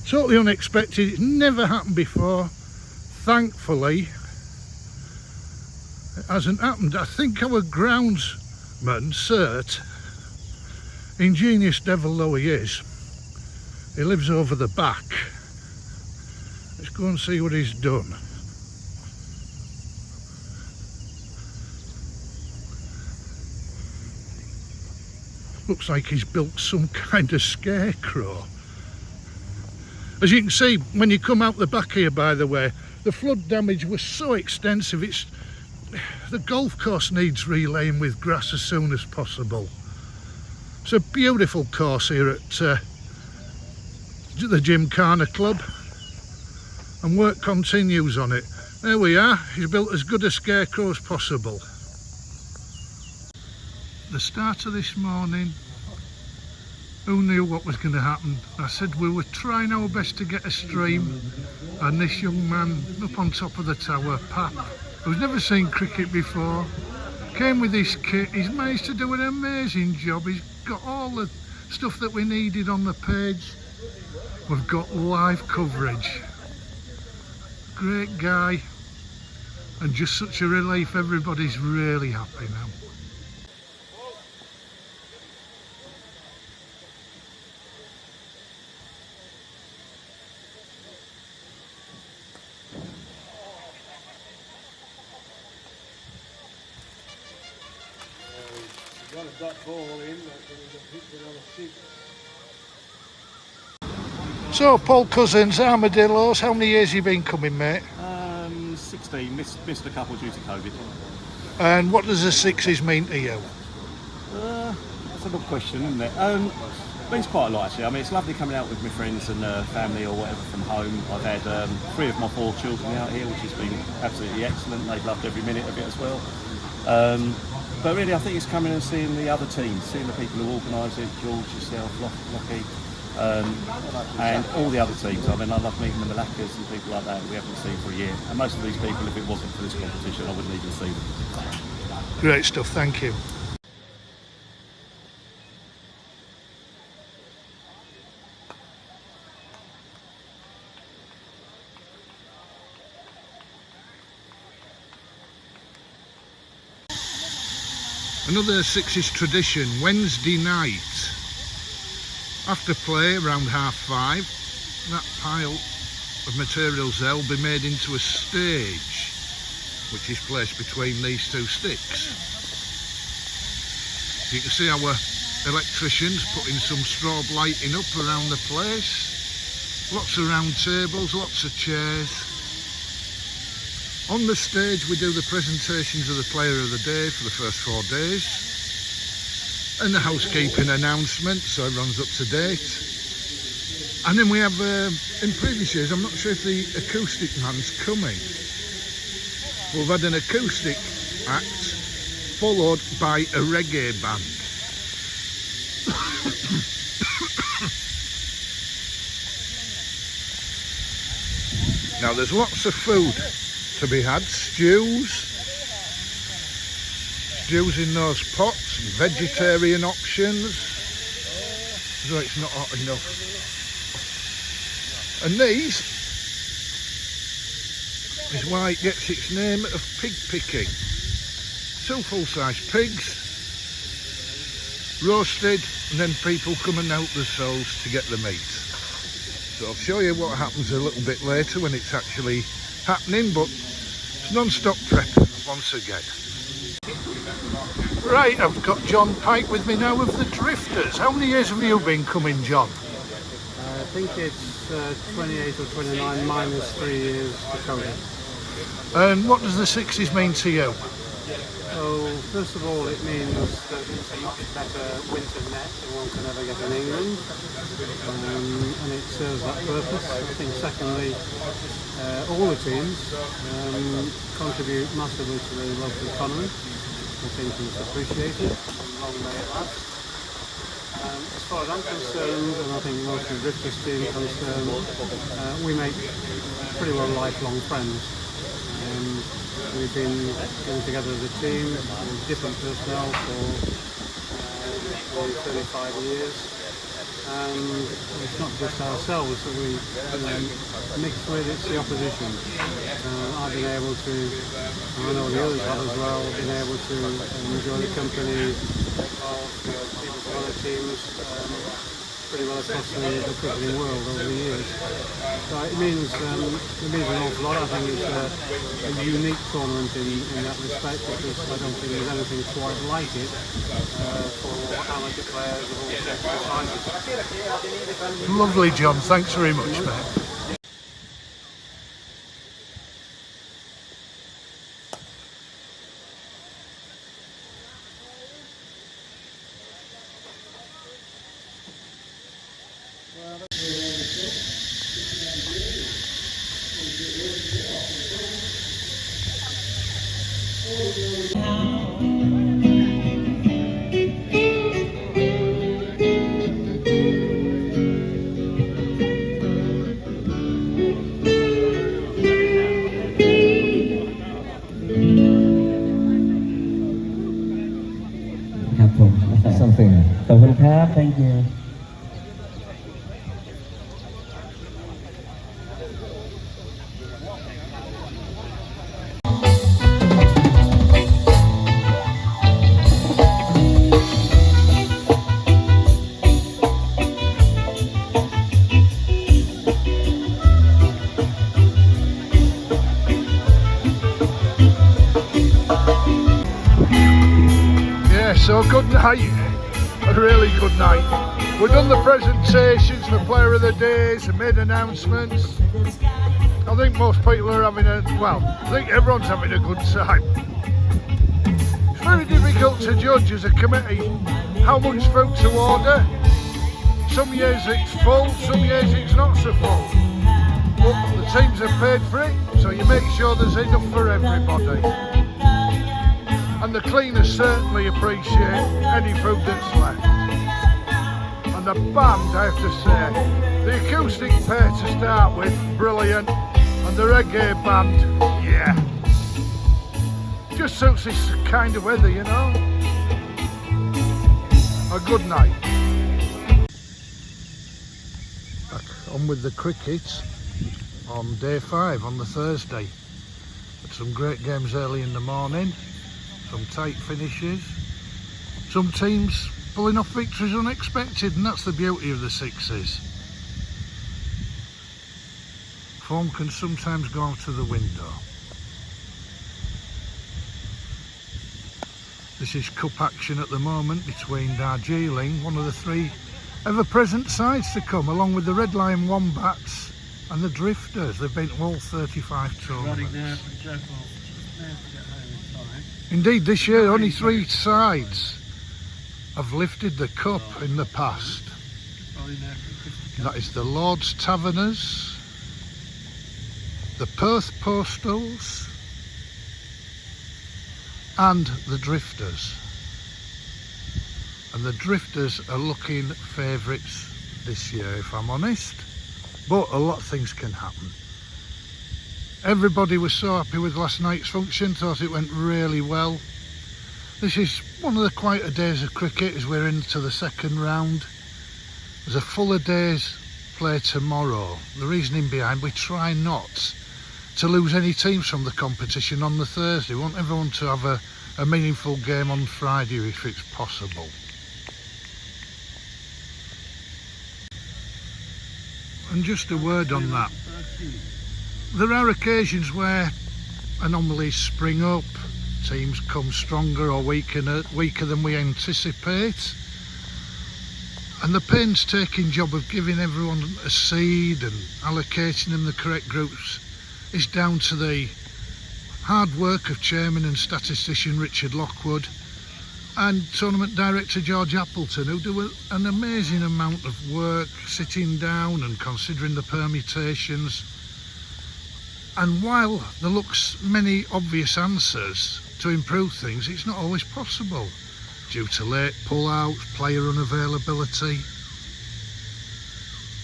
Totally unexpected, it's never happened before. Thankfully, it hasn't happened. I think our groundsman, Cert, ingenious devil though he is, he lives over the back. Let's go and see what he's done. Looks like he's built some kind of scarecrow. As you can see, when you come out the back here, by the way, the flood damage was so extensive, the golf course needs relaying with grass as soon as possible. It's a beautiful course here at the Gymkhana Club, and work continues on it. There we are, he's built as good a scarecrow as possible. The start of this morning, who knew what was going to happen? I said we were trying our best to get a stream, and this young man up on top of the tower, Pap, who's never seen cricket before, came with his kit. He's managed to do an amazing job. He's got all the stuff that we needed on the page. We've got live coverage. Great guy, and just such a relief. Everybody's really happy now. So, Paul Cousins, Armadillos, how many years have you been coming, mate? 16, missed a couple due to COVID. And what does the Sixes mean to you? That's a good question, isn't it? Means quite a lot actually. I mean, it's lovely coming out with my friends and family or whatever from home. I've had 3 of my 4 children out here, which has been absolutely excellent. They've loved every minute of it as well. But really, I think it's coming and seeing the other teams, seeing the people who organise it, George, yourself, Lockie, and all the other teams. I mean, I love meeting the Malaccas and people like that we haven't seen for a year. And most of these people, if it wasn't for this competition, I wouldn't even see them. Great stuff, thank you. Another Sixes tradition, Wednesday night. After play, around 5:30, that pile of materials there will be made into a stage, which is placed between these 2 sticks. You can see our electricians putting some strobe lighting up around the place. Lots of round tables, lots of chairs. On the stage we do the presentations of the player of the day for the first 4 days, and the housekeeping announcement, so it runs up to date. And then we have, in previous years, I'm not sure if the acoustic man's coming. We've had an acoustic act followed by a reggae band. Now there's lots of food to be had, stews in those pots, vegetarian options, so it's not hot enough. And these is why it gets its name of pig picking. 2 full-size pigs, roasted, and then people come and help themselves to get the meat. So I'll show you what happens a little bit later when it's actually happening, but it's non-stop prep once again. Right, I've got John Pike with me now of the Drifters. How many years have you been coming, John? I think it's 28 or 29 minus 3 years for COVID. And what does the Sixes mean to you? So first of all, it means that it's a much better winter net than one can ever get in England, and it serves that purpose. I think secondly, all the teams contribute massively to the local economy. I think it's appreciated, and long may it last. As far as I'm concerned, and I think most of the Drifters team are concerned, we make pretty well lifelong friends. We've been getting together as a team with different personnel for 35 years, and it's not just ourselves that we mix with, it's the opposition. I've been able to, and I know the others have as well, been able to enjoy the company of people from other teams pretty well across the cricketing world over the years. So it means an awful lot. I think it's a unique tournament in that respect, because I don't think there's anything quite like it for amateur players of all shapes and sizes. Lovely, John. Thanks very much, mate. Something. ขอบคุณครับ thank you. So good night, a really good night. We've done the presentations for Player of the Days and made announcements. I think most people are having I think everyone's having a good time. It's very difficult to judge as a committee how much food to order. Some years it's full, some years it's not so full. But the teams have paid for it, so you make sure there's enough for everybody. And the cleaners certainly appreciate any food that's left. And the band, I have to say, the acoustic pair to start with, brilliant. And the reggae band, yeah. Just suits this kind of weather, you know. A good night. Back on with the cricket on day 5 on the Thursday. Had some great games early in the morning. Some tight finishes, some teams pulling off victories unexpected, and that's the beauty of the Sixes. Form can sometimes go out of the window. This is cup action at the moment between Darjeeling, one of the 3 ever-present sides to come, along with the Red Lion Wombats and the Drifters. They've been to all 35 tournaments. Indeed, this year only 3 sides have lifted the cup in the past. That is the Lord's Taverners, the Perth Postals and the Drifters. And the Drifters are looking favourites this year, if I'm honest, but a lot of things can happen. Everybody was so happy with last night's function, thought it went really well. This is one of the quieter days of cricket as we're into the second round. There's a fuller day's play tomorrow. The reasoning behind, we try not to lose any teams from the competition on the Thursday. We want everyone to have a meaningful game on Friday if it's possible. And just a word on that. There are occasions where anomalies spring up, teams come stronger or weaker than we anticipate, and the painstaking job of giving everyone a seed and allocating them the correct groups is down to the hard work of Chairman and Statistician Richard Lockwood and Tournament Director George Appleton, who do an amazing amount of work sitting down and considering the permutations. And while there looks many obvious answers to improve things, it's not always possible due to late pull-outs, player unavailability.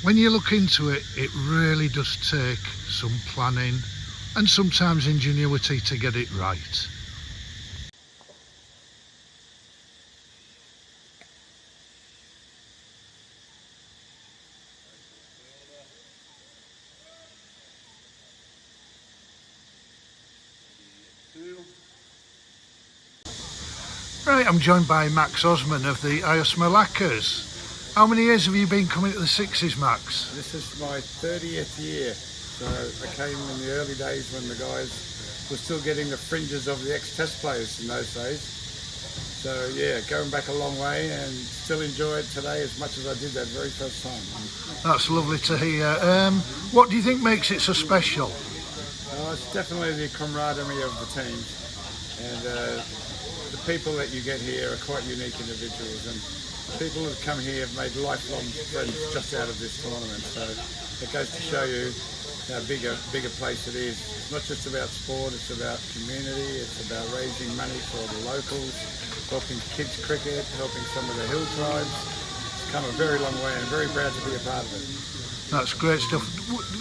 When you look into it, it really does take some planning and sometimes ingenuity to get it right. Right, I'm joined by Max Osman of the Ayos Malaccas. How many years have you been coming to the Sixes, Max? This is my 30th year. So I came in the early days when the guys were still getting the fringes of the ex-test players in those days. So yeah, going back a long way and still enjoy it today as much as I did that very first time. That's lovely to hear. What do you think makes it so special? It's definitely the camaraderie of the team. And the people that you get here are quite unique individuals, and people who have come here have made lifelong friends just out of this tournament. So it goes to show you how bigger place it is. It's not just about sport, it's about community, it's about raising money for the locals, helping kids cricket, helping some of the hill tribes. It's come a very long way and I'm very proud to be a part of it. That's great stuff.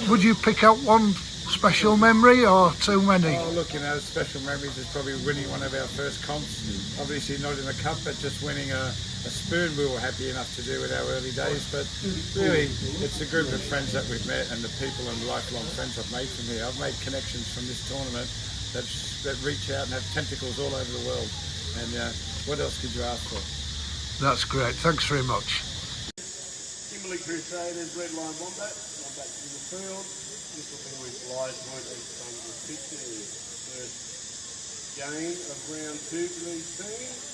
Would you pick out one special memory or too many? Oh look, special memories is probably winning one of our first comps. Obviously not in the cup, but just winning a spoon we were happy enough to do with our early days. But really, it's a group of friends that we've met and the people and lifelong friends I've made from here. I've made connections from this tournament that reach out and have tentacles all over the world. And what else could you ask for? That's great. Thanks very much. Kimberley Crusaders, Red Line Wombat. I'm back to the field. This will be with Lies 1950, first game of round 2 for these teams.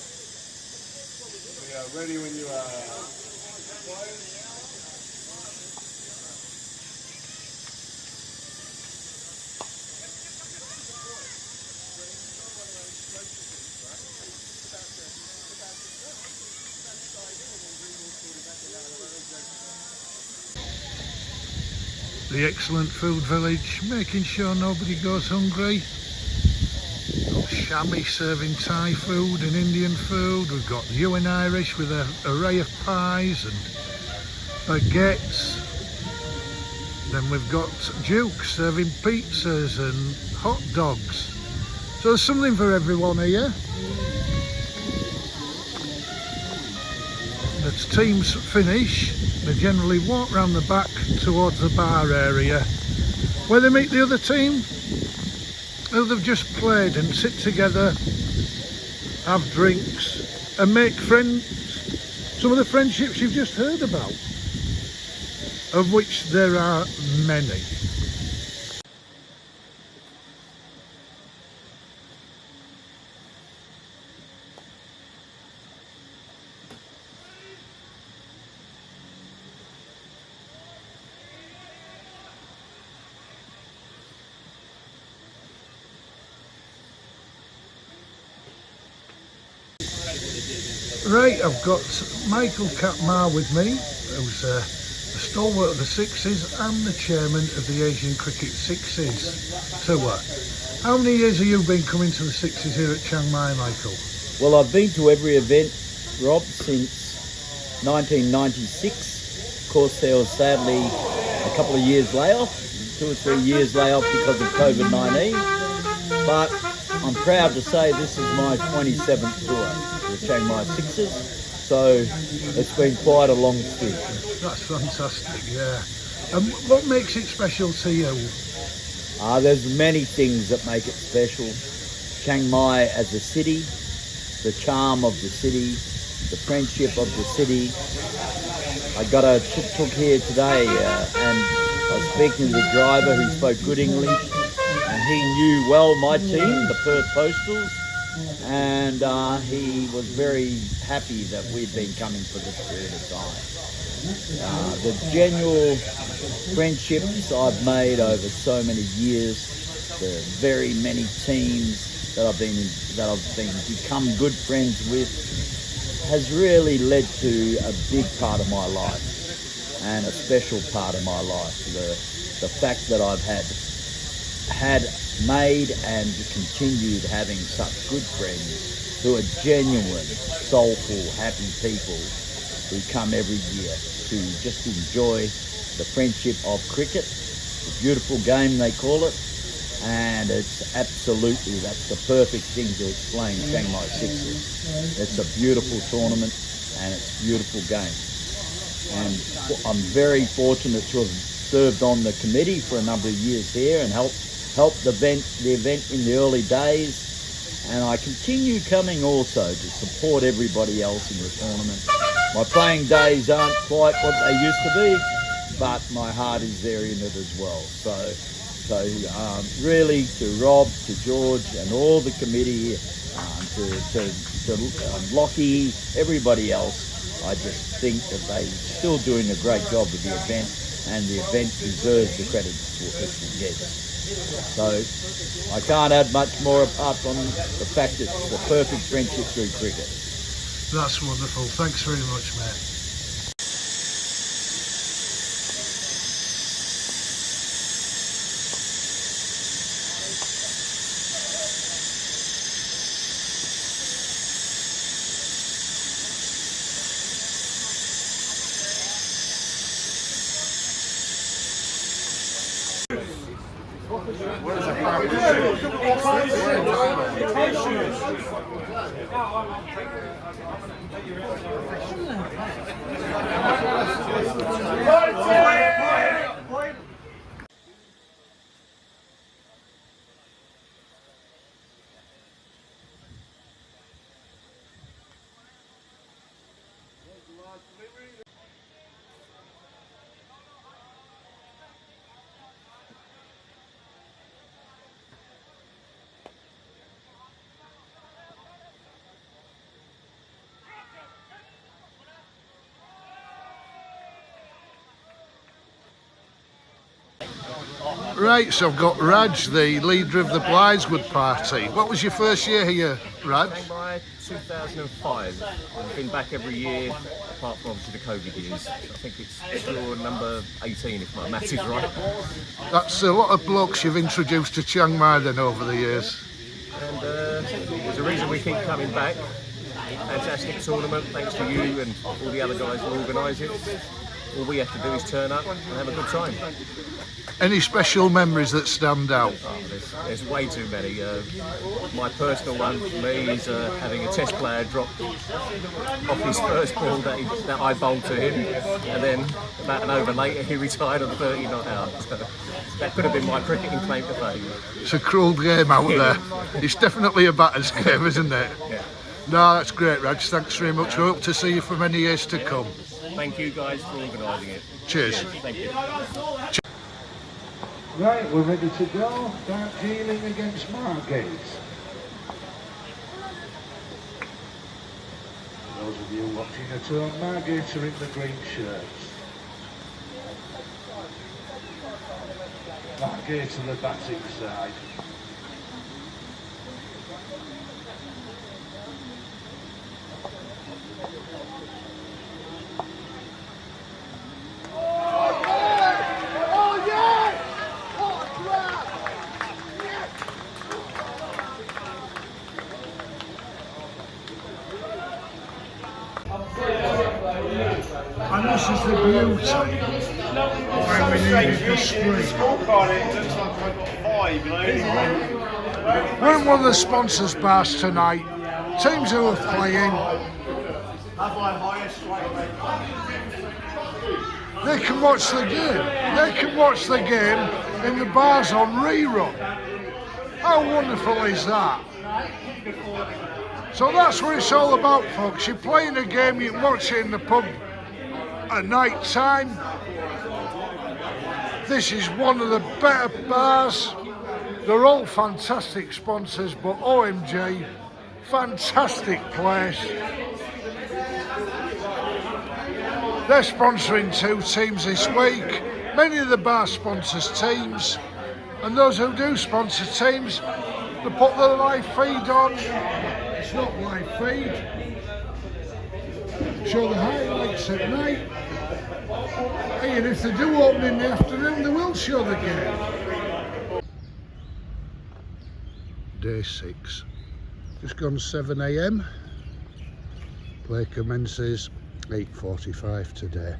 We are ready when you are. The excellent food village, making sure nobody goes hungry. Got Shami serving Thai food and Indian food. We've got Ewan Irish with an array of pies and baguettes. Then we've got Duke serving pizzas and hot dogs. So there's something for everyone here. The teams finish, they generally walk round the back towards the bar area where they meet the other team who they've just played and sit together, have drinks and make friends. Some of the friendships you've just heard about, of which there are many. Right, I've got Michael Katmar with me, who's a stalwart of the Sixes and the chairman of the Asian Cricket Sixes tour. How many years have you been coming to the Sixes here at Chiang Mai, Michael? Well, I've been to every event, Rob, since 1996. Of course, there was sadly a couple of years layoff, 2 or 3 years layoff because of COVID-19. But I'm proud to say this is my 27th tour. The Chiang Mai Sixes, so it's been quite a long stint. That's fantastic, yeah. And what makes it special to you? There's many things that make it special. Chiang Mai as a city, the charm of the city, the friendship of the city. I got a tuk-tuk here today and I was speaking to the driver who spoke good English, and he knew well my team, the Perth Postals. And he was very happy that we'd been coming for this period of time. The genuine friendships I've made over so many years, the very many teams that I've become good friends with, has really led to a big part of my life and a special part of my life. The fact that I've made and continued having such good friends who are genuine, soulful, happy people who come every year to just enjoy the friendship of cricket, the beautiful game they call it, and it's absolutely, that's the perfect thing to explain Chiang Mai Sixes. It's a beautiful tournament and it's a beautiful game. And I'm very fortunate to have served on the committee for a number of years here and helped the event in the early days. And I continue coming also to support everybody else in the tournament. My playing days aren't quite what they used to be, but my heart is there in it as well. So really to Rob, to George and all the committee, to Lockie, everybody else, I just think that they're still doing a great job with the event, and the event deserves the credit it gets. So I can't add much more apart from the fact that it's the perfect friendship through cricket. That's wonderful. Thanks very much, mate. Right, so I've got Raj, the leader of the Blytheswood party. What was your first year here, Raj? Chiang Mai 2005. I've been back every year, apart from obviously the COVID years. I think it's your number 18 if my maths is right. That's a lot of blokes you've introduced to Chiang Mai then over the years. And there's a reason we keep coming back. Fantastic tournament, thanks to you and all the other guys who organise it. All we have to do is turn up and have a good time. Any special memories that stand out? Oh, there's way too many. My personal one for me is having a test player drop off his first ball that I bowled to him, and then about an over later he retired on 30 not out. So that could have been my cricketing claim to fame. It's a cruel game out there. It's definitely a batter's game, isn't it? Yeah. No, that's great, Raj. Thanks very much. We hope to see you for many years to come. Thank you guys for organising it. Cheers. Thank you. Right, we're ready to go. Start dealing against Margate. For those of you watching at home, Margate are in the green shirts. Margate to the batting side. And this is the beauty when we needed the screen. We're in one of the sponsors' bars tonight. Teams who are playing, they can watch the game. They can watch the game in the bars on rerun. How wonderful is that? So that's what it's all about, folks. You're playing a game, you can watch it in the pub at night time. This is one of the better bars. They're all fantastic sponsors, but OMG, fantastic place. They're sponsoring 2 teams this week. Many of the bar sponsors teams. And those who do sponsor teams, they put the live feed on. It's not live feed. Show the highlights at night. Hey, and if they do open in the afternoon, they will show the game. Day 6. Just gone 7 AM. Play commences 8:45 today.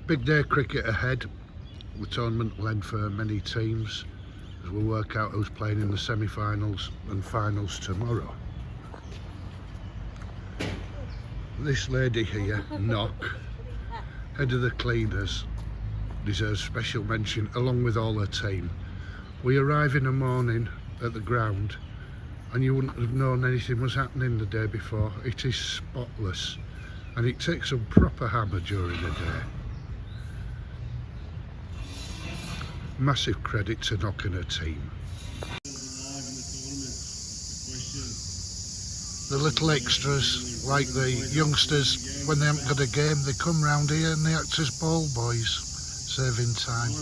Big day cricket ahead. The tournament led for many teams as we work out who's playing in the semi-finals and finals tomorrow. This lady here, Knock, head of the cleaners, deserves special mention along with all her team. We arrive in the morning at the ground and you wouldn't have known anything was happening the day before. It is spotless and it takes some proper hammer during the day. Massive credit to Knock and her team. The little extras, like the youngsters, when they haven't got a game, they come round here and they act as ball boys, saving time.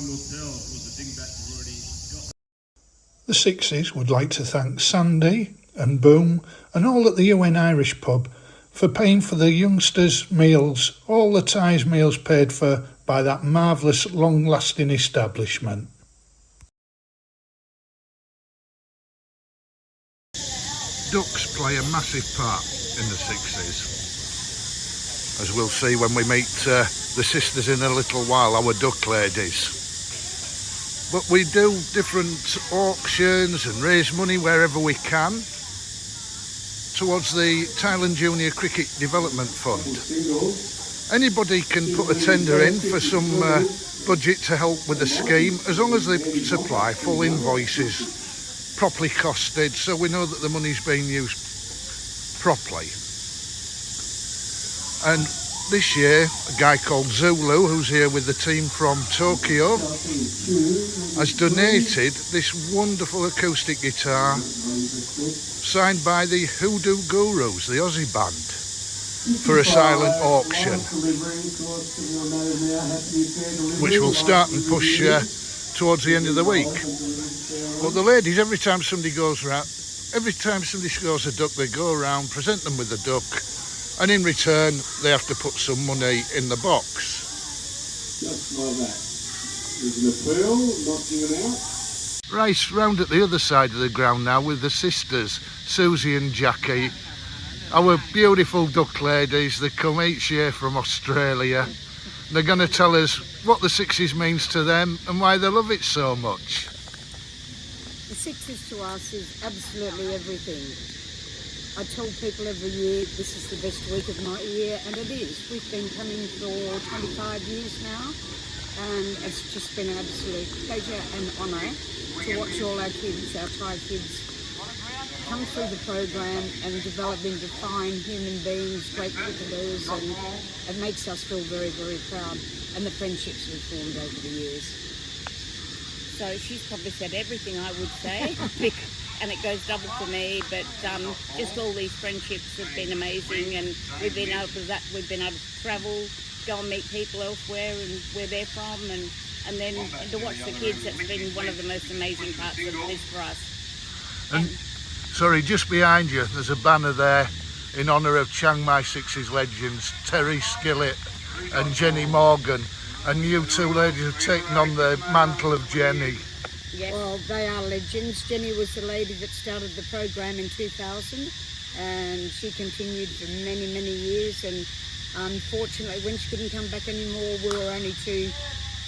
The Sixes would like to thank Sandy and Boom and all at the UN Irish pub for paying for the youngsters' meals, all the Thais meals paid for by that marvellous long-lasting establishment. Ducks play a massive part in the Sixes, as we'll see when we meet the sisters in a little while, our duck ladies. But we do different auctions and raise money wherever we can towards the Thailand Junior Cricket Development Fund. Anybody can put a tender in for some budget to help with the scheme, as long as they supply full invoices, properly costed, so we know that the money's being used properly. And this year, a guy called Zulu, who's here with the team from Tokyo, has donated this wonderful acoustic guitar signed by the Hoodoo Gurus, the Aussie band, for a silent auction, which will start and push towards the end of the week. But the ladies, every time somebody scores a duck, they go around, present them with a duck, and in return they have to put some money in the box. Just like that. There's an appeal, not given out. Right, round at the other side of the ground now with the sisters, Susie and Jackie, our beautiful duck ladies. They come each year from Australia. They're going to tell us what the Sixes means to them and why they love it so much. The Sixes to us is absolutely everything. I tell people every year this is the best week of my year, and it is. We've been coming for 25 years now, and it's just been an absolute pleasure and honour to watch all our kids, our Thai kids, come through the program and develop into fine human beings, great cricketers, and it makes us feel very, very proud, and the friendships we've formed over the years. So she's probably said everything I would say, and it goes double for me. But just all these friendships have been amazing, and we've been able to travel, go and meet people elsewhere, and where they're from, and then to watch the kids. That's been one of the most amazing parts of this for us. And sorry, just behind you, there's a banner there in honour of Chiang Mai Sixes legends Terry Skillett and Jenny Morgan. And you two ladies have taken on the mantle of Jenny. Yes. Well, they are legends. Jenny was the lady that started the program in 2000, and she continued for many, many years. And unfortunately, when she couldn't come back anymore, we were only too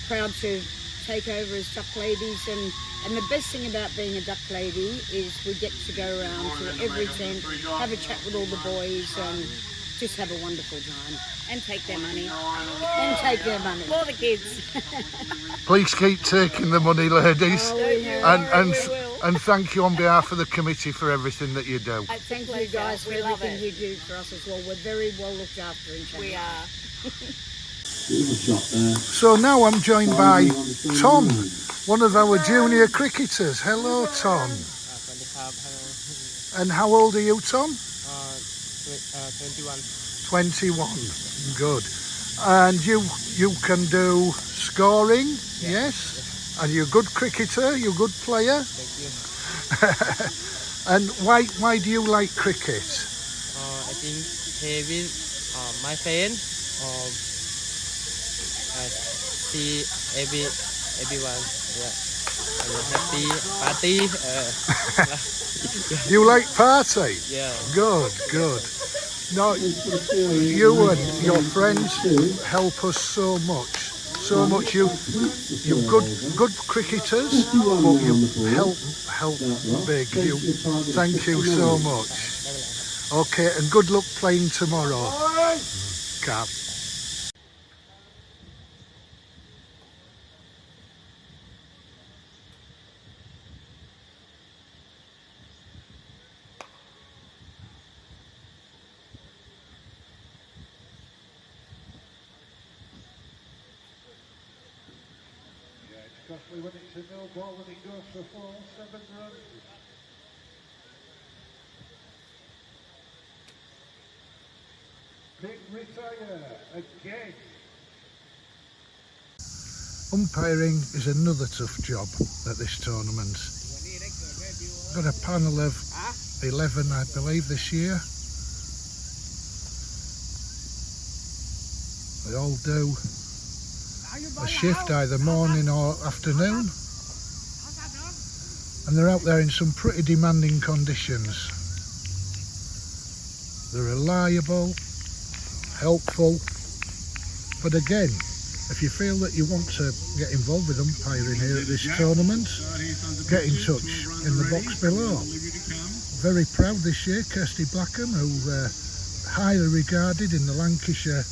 proud to take over as duck ladies. And the best thing about being a duck lady is we get to go around to every tent, have a chat with all the boys, and just have a wonderful time. And take their money. And take their money. For the kids. Please keep taking the money, ladies. Oh, and thank you on behalf of the committee for everything that you do. Thank you guys for everything you do for us as well. We're very well looked after in Chiang Mai. We are. So now I'm joined by Tom, one of our junior cricketers. Hello, Tom. And how old are you, Tom? 21. 21. Good. And you can do scoring, yes, and you're a good cricketer, you're a good player. And why do you like cricket? I think play with my friend. I see everyone. Yeah, happy party. You like party? Yeah. Good. No, you and your friends help us so much. You're good cricketers, but you help big. Thank you so much. Okay, and good luck playing tomorrow. Cap. Costly when it's a no ball and it goes for 7 runs. Pick retire again. Umpiring is another tough job at this tournament. Got a panel of 11, I believe, this year. They all do a shift either morning or afternoon, and they're out there in some pretty demanding conditions. They're reliable, helpful, but again, if you feel that you want to get involved with umpiring here at this tournament, get in touch in the box below. Very proud this year, Kirsty Blackham, who highly regarded in the Lancashire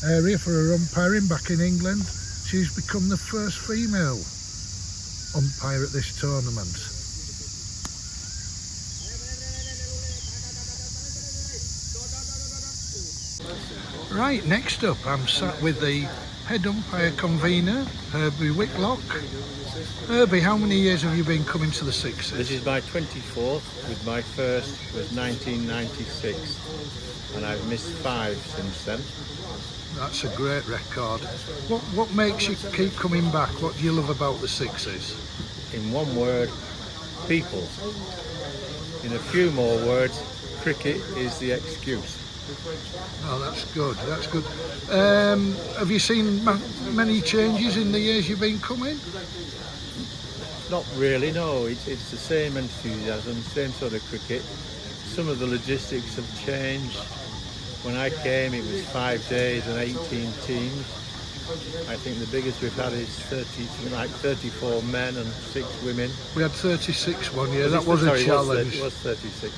area for her umpiring back in England. She's become the first female umpire at this tournament. Right, next up I'm sat with the head umpire convener, Herbie Whitlock. Herbie, how many years have you been coming to the Sixes? This is my 24th, with my first was 1996, and I've missed 5 since then. That's a great record. What makes you keep coming back? What do you love about the Sixes? In one word, people. In a few more words, cricket is the excuse. Oh, that's good. That's good. Have you seen many changes in the years you've been coming? Not really, no. It's the same enthusiasm, same sort of cricket. Some of the logistics have changed. When I came, it was 5 days and 18 teams. I think the biggest we've had is 34 men and 6 women. We had 36 one year. That was a challenge. It was 36.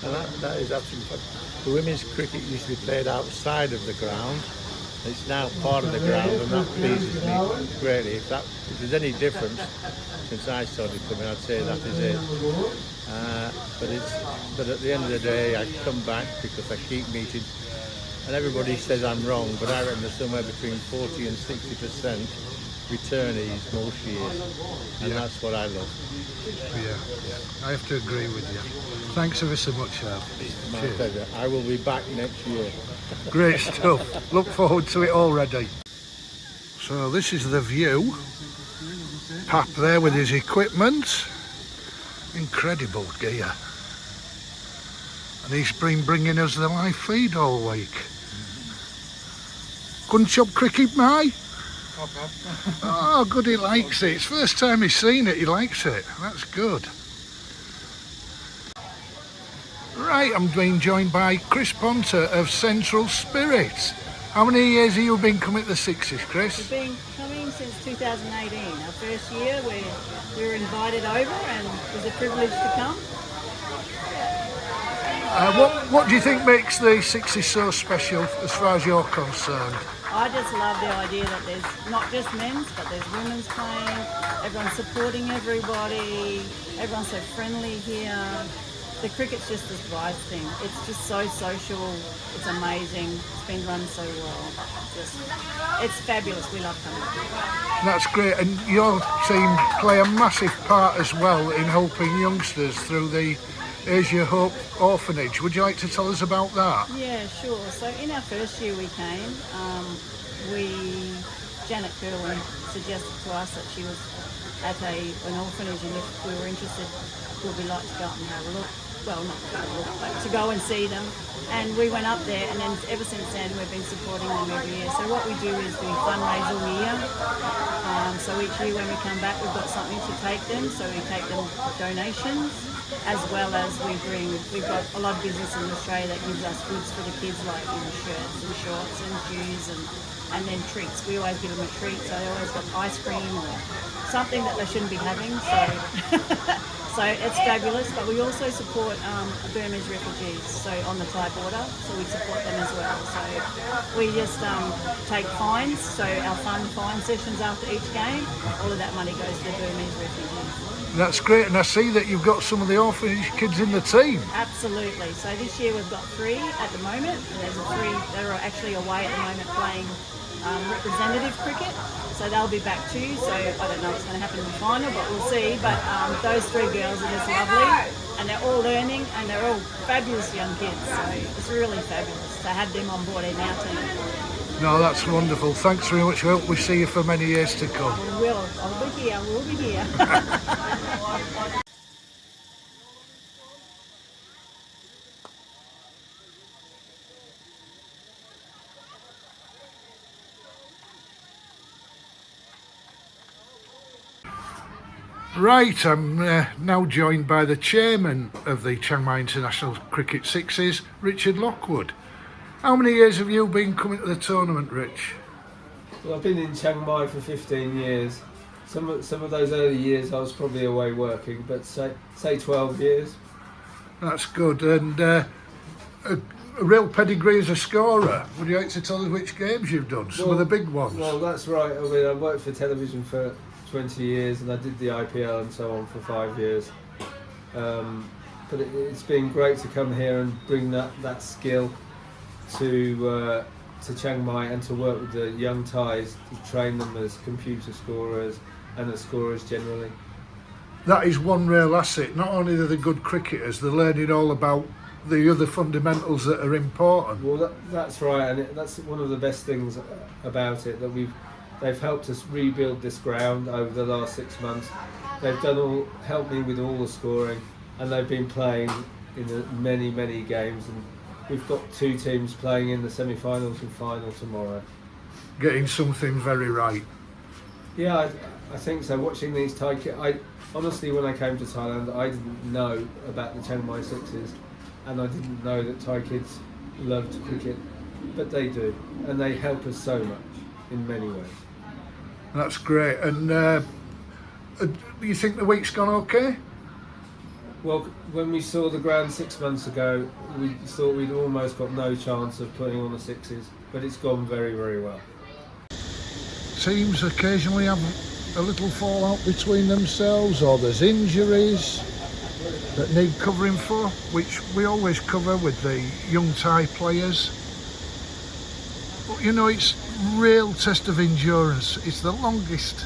And that is absolutely fun. The women's cricket used to be played outside of the ground. It's now part of the ground, and that pleases me greatly. If there's any difference since I started coming, I'd say that is it. But at the end of the day, I come back because I keep meeting, and everybody says I'm wrong, but I reckon there's somewhere between 40 and 60% returnees most years, and that's what I love. Yeah, I have to agree with you. Thanks ever so much, Herb. My pleasure. I will be back next year. Great stuff. Look forward to it already. So this is the view. Pap there with his equipment. Incredible gear. And he's been bringing us the live feed all week. Couldn't shop cricket, Mai? Oh, good, he likes it. It's the first time he's seen it, he likes it. That's good. Right, I'm being joined by Chris Ponter of Central Spirit. How many years have you been coming to the Sixes, Chris? We've been coming since 2018. Our first year we were invited over and it was a privilege to come. What do you think makes the Sixes so special as far as you're concerned? I just love the idea that there's not just men's, but there's women's playing. Everyone's supporting everybody. Everyone's so friendly here. The cricket's just this vibe thing. It's just so social. It's amazing. It's been run so well. It's fabulous. We love coming. That's great. And your team play a massive part as well in helping youngsters through the Asia Hope Orphanage. Would you like to tell us about that? Yeah, sure. So in our first year we came, Janet Kerwin suggested to us that she was at an orphanage, and if we were interested, would we like to go up and have a look? Well, not to have a look, but to go and see them. And we went up there, and then ever since then we've been supporting them every year. So what we do is we fundraise all year. So each year when we come back, we've got something to take them. So we take them donations, as well as we've got a lot of business in Australia that gives us goods for the kids, like shirts and shorts and shoes, and then treats. We always give them a treat, so they always got ice cream or something that they shouldn't be having. So it's fabulous. But we also support Burmese refugees, so on the Thai border. So we support them as well. So we just take fines. So our fine sessions after each game, all of that money goes to the Burmese refugees. That's great, and I see that you've got some of the orphanage kids in the team. Absolutely. So this year we've got 3 at the moment. There's 3 that are actually away at the moment playing representative cricket. So they'll be back too. So I don't know what's going to happen in the final, but we'll see. But those 3 girls are just lovely, and they're all learning, and they're all fabulous young kids. So it's really fabulous to have them on board in our team. No, that's wonderful. Thanks very much. We hope we see you for many years to come. We will. I'll be here. We'll be here. Right, I'm now joined by the chairman of the Chiang Mai International Cricket Sixes, Richard Lockwood. How many years have you been coming to the tournament, Rich? Well, I've been in Chiang Mai for 15 years. Some of those early years I was probably away working, but say 12 years. That's good, and a real pedigree as a scorer. Would you like to tell us which games you've done, some of the big ones? Well, that's right. I mean, I worked for television for 20 years, and I did the IPL and so on for 5 years. But it's been great to come here and bring that skill to Chiang Mai and to work with the young Thais to train them as computer scorers and as scorers generally. That is one real asset. Not only are they good cricketers, they're learning all about the other fundamentals that are important. Well, that's right, and that's one of the best things about it, that they've helped us rebuild this ground over the last 6 months. They've helped me with all the scoring, and they've been playing in many games, and we've got 2 teams playing in the semi-finals and final tomorrow. Getting something very right. Yeah, I think so. Watching these Thai kids, honestly, when I came to Thailand, I didn't know about the Chiang Mai Sixes, and I didn't know that Thai kids loved cricket, but they do, and they help us so much in many ways. That's great. And do you think the week's gone okay? Well, when we saw the ground 6 months ago, we thought we'd almost got no chance of putting on the sixes, but it's gone very well. Teams occasionally have a little fallout between themselves, or there's injuries that need covering for, which we always cover with the young Thai players. But you know, it's real test of endurance. It's the longest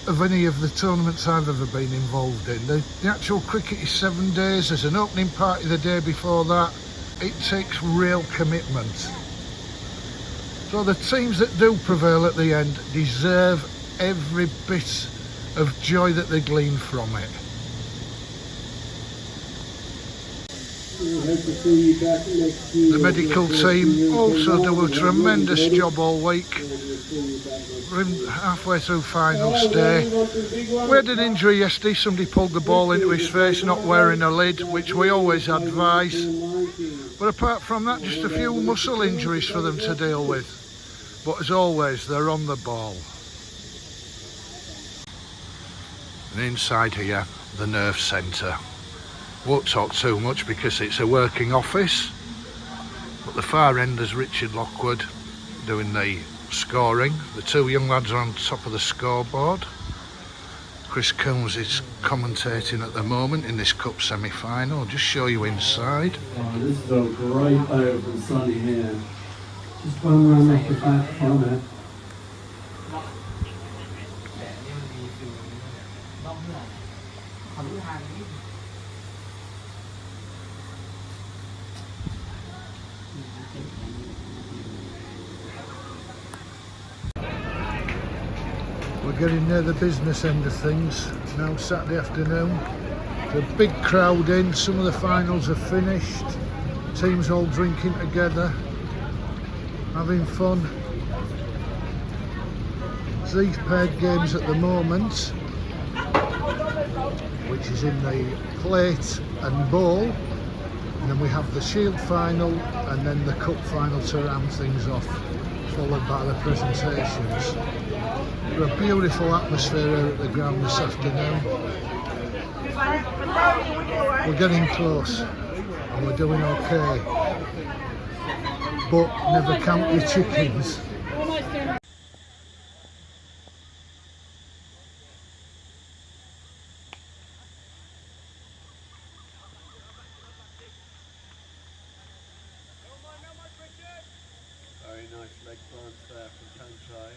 of any of the tournaments I've ever been involved in. The actual cricket is 7 days. There's an opening party the day before that. It takes real commitment. So the teams that do prevail at the end deserve every bit of joy that they glean from it. The medical team also do a tremendous job all week. We're halfway through finals day. We had an injury yesterday. Somebody pulled the ball into his face, not wearing a lid, which we always advise. But apart from that, just a few muscle injuries for them to deal with. But as always, they're on the ball. And inside here, the nerve centre. Won't talk too much because it's a working office. But the far end is Richard Lockwood doing the scoring. The 2 young lads are on top of the scoreboard. Chris Combs is commentating at the moment in this cup semi-final. I'll just show you inside. Oh, this is a great day from sunny here. Just one run off the back from it. We're getting near the business end of things. Now Saturday afternoon. There's a big crowd in, some of the finals are finished. Teams all drinking together, having fun. It's these paired games at the moment, which is in the plate and bowl. And then we have the Shield final and then the Cup final to round things off, followed by the presentations. There's a beautiful atmosphere here at the ground this afternoon. We're getting close and we're doing okay, but never count your chickens. Very nice leg plants there from Kanchai.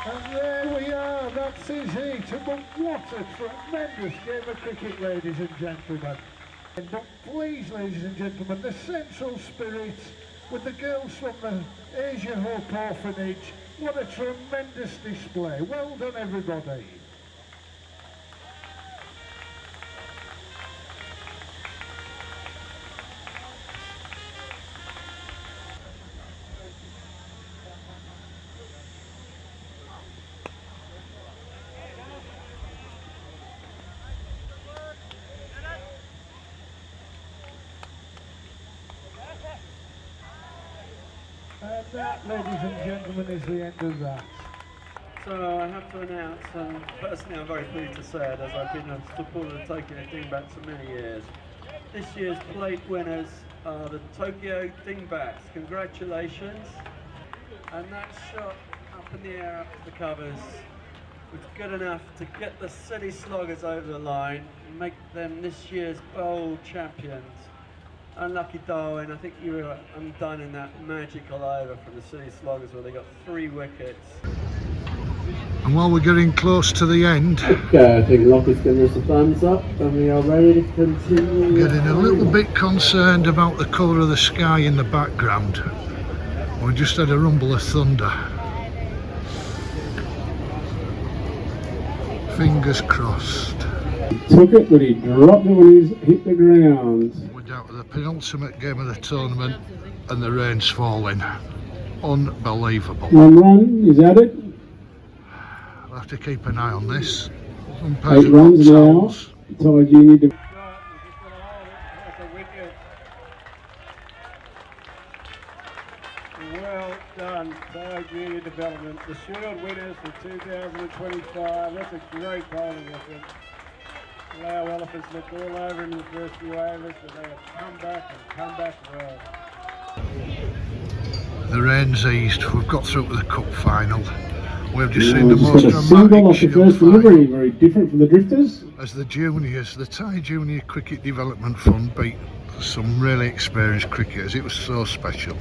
And there we are, that's his heat. But what a tremendous game of cricket, ladies and gentlemen. But please, ladies and gentlemen, the central spirit with the girls from the Asia Hope Orphanage. What a tremendous display. Well done, everybody. And that, ladies and gentlemen, is the end of that. So I have to announce, personally I'm very pleased to say it, as I've been a supporter of Tokyo Dingbats for many years. This year's plate winners are the Tokyo Dingbats. Congratulations. And that shot up in the air up to the covers was good enough to get the City Sloggers over the line and make them this year's bowl champions. Unlucky Darwin, I think you were undone in that magical over from the City Sloggers where they got 3 wickets. And while we're getting close to the end, Okay, I think Lockie's giving us a thumbs up and we are ready to continue. Getting a little bit concerned about the colour of the sky in the background. We just had a rumble of thunder. Fingers crossed. Took it, but he dropped it when he's hit the ground. We're down to the penultimate game of the tournament and the rain's falling. Unbelievable. 1 run, is that it? We'll have to keep an eye on this. 8 runs now. Told you need to. Well done, Tao Junior Development. The Shield winners for 2025. That's a great bowling effort. Lao Elephants looked all over in the first few overs, but they have come back well. The rain's eased. We've got through to the cup final. We've just seen We've the just most got a single dramatic off the Shield first final. delivery, very different from the Drifters. As the juniors, the Thai Junior Cricket Development Fund beat some really experienced cricketers. It was so special.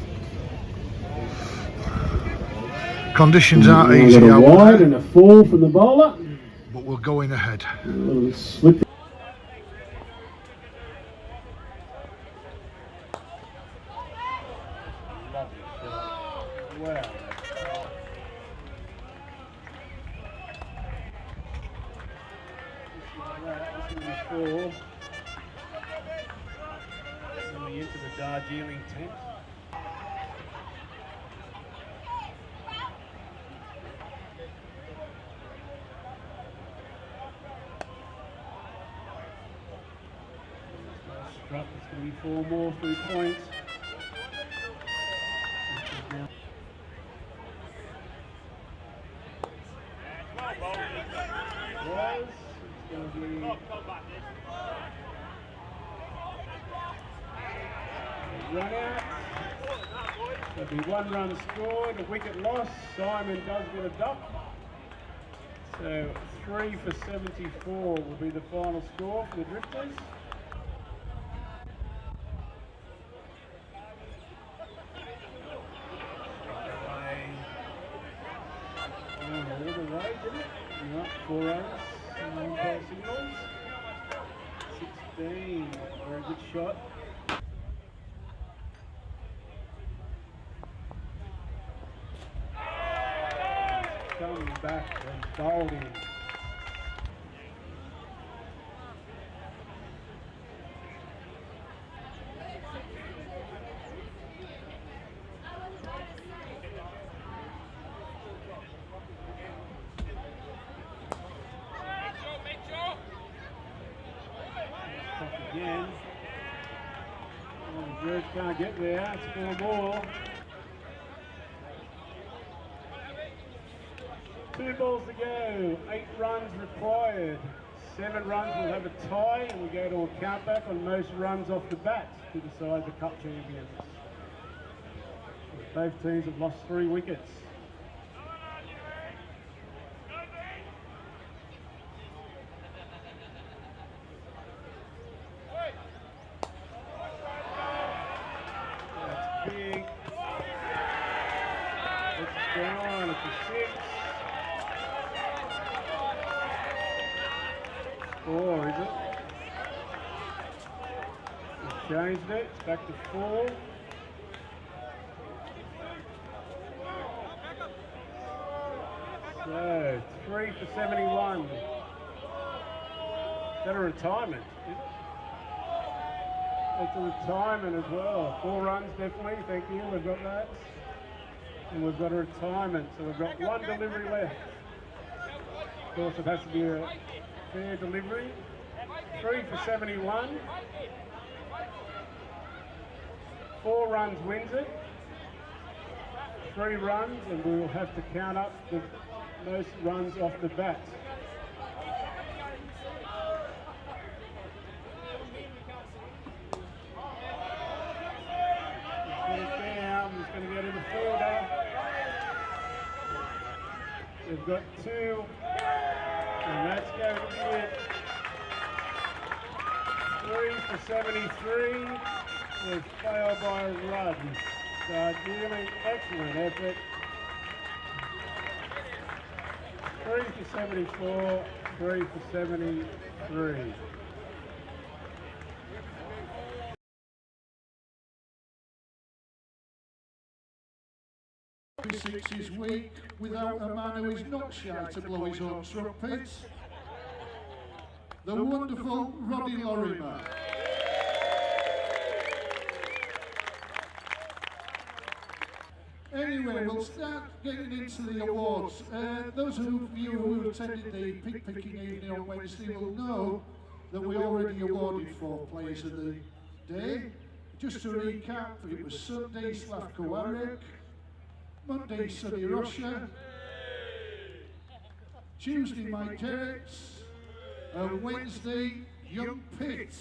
Conditions aren't easy Got a out wide there, and a 4 from the bowler. but we're going ahead. A little slip. Well. That's going to be 4. Coming into the Darjeeling tent. Struck, it's going to be 4 more 3 points. Yes, it's going to be run out. There'll be 1 run scored, a wicket lost. Simon does get a duck. So 3 for 74 will be the final score for the Drifters. All the way, did it? Right, 4 runs, no signals. 16, very good shot. Coming back and bowled in. Again. Oh, the Birds can't get there. It's 4 more. 2 balls to go. 8 runs required. 7 runs will have a tie, and we go to a countback on most runs off the bat to decide the cup champions. Both teams have lost 3 wickets. Big. It's down at the 6. 4, is it? We've changed it. It's back to 4. So 3 for 71. Is that a retirement? It's a retirement as well. 4 runs definitely, thank you, we've got that. And we've got a retirement, so we've got 1 delivery left. Of course it has to be a fair delivery. 3 for 71. 4 runs wins it. 3 runs, and we will have to count up the most runs off the bat. He's going to go to the fielder. We've got 2, and that's going to be it. 3 for 73. We've failed by a run. So really excellent effort. 3 for 74, 3 for 73. Sixes week without a man who is not shy to blow his own trumpet. The wonderful Roddy Lorimer. Anyway, we'll start getting into the awards. Those of you who attended the pick picking evening on Wednesday will know that we already awarded 4 players of the day. Just to recap, it was Sunday, Slavko Arek, Monday, Sonny Rocha, Tuesday, Mike Jerrits, and Wednesday, Young Pitt.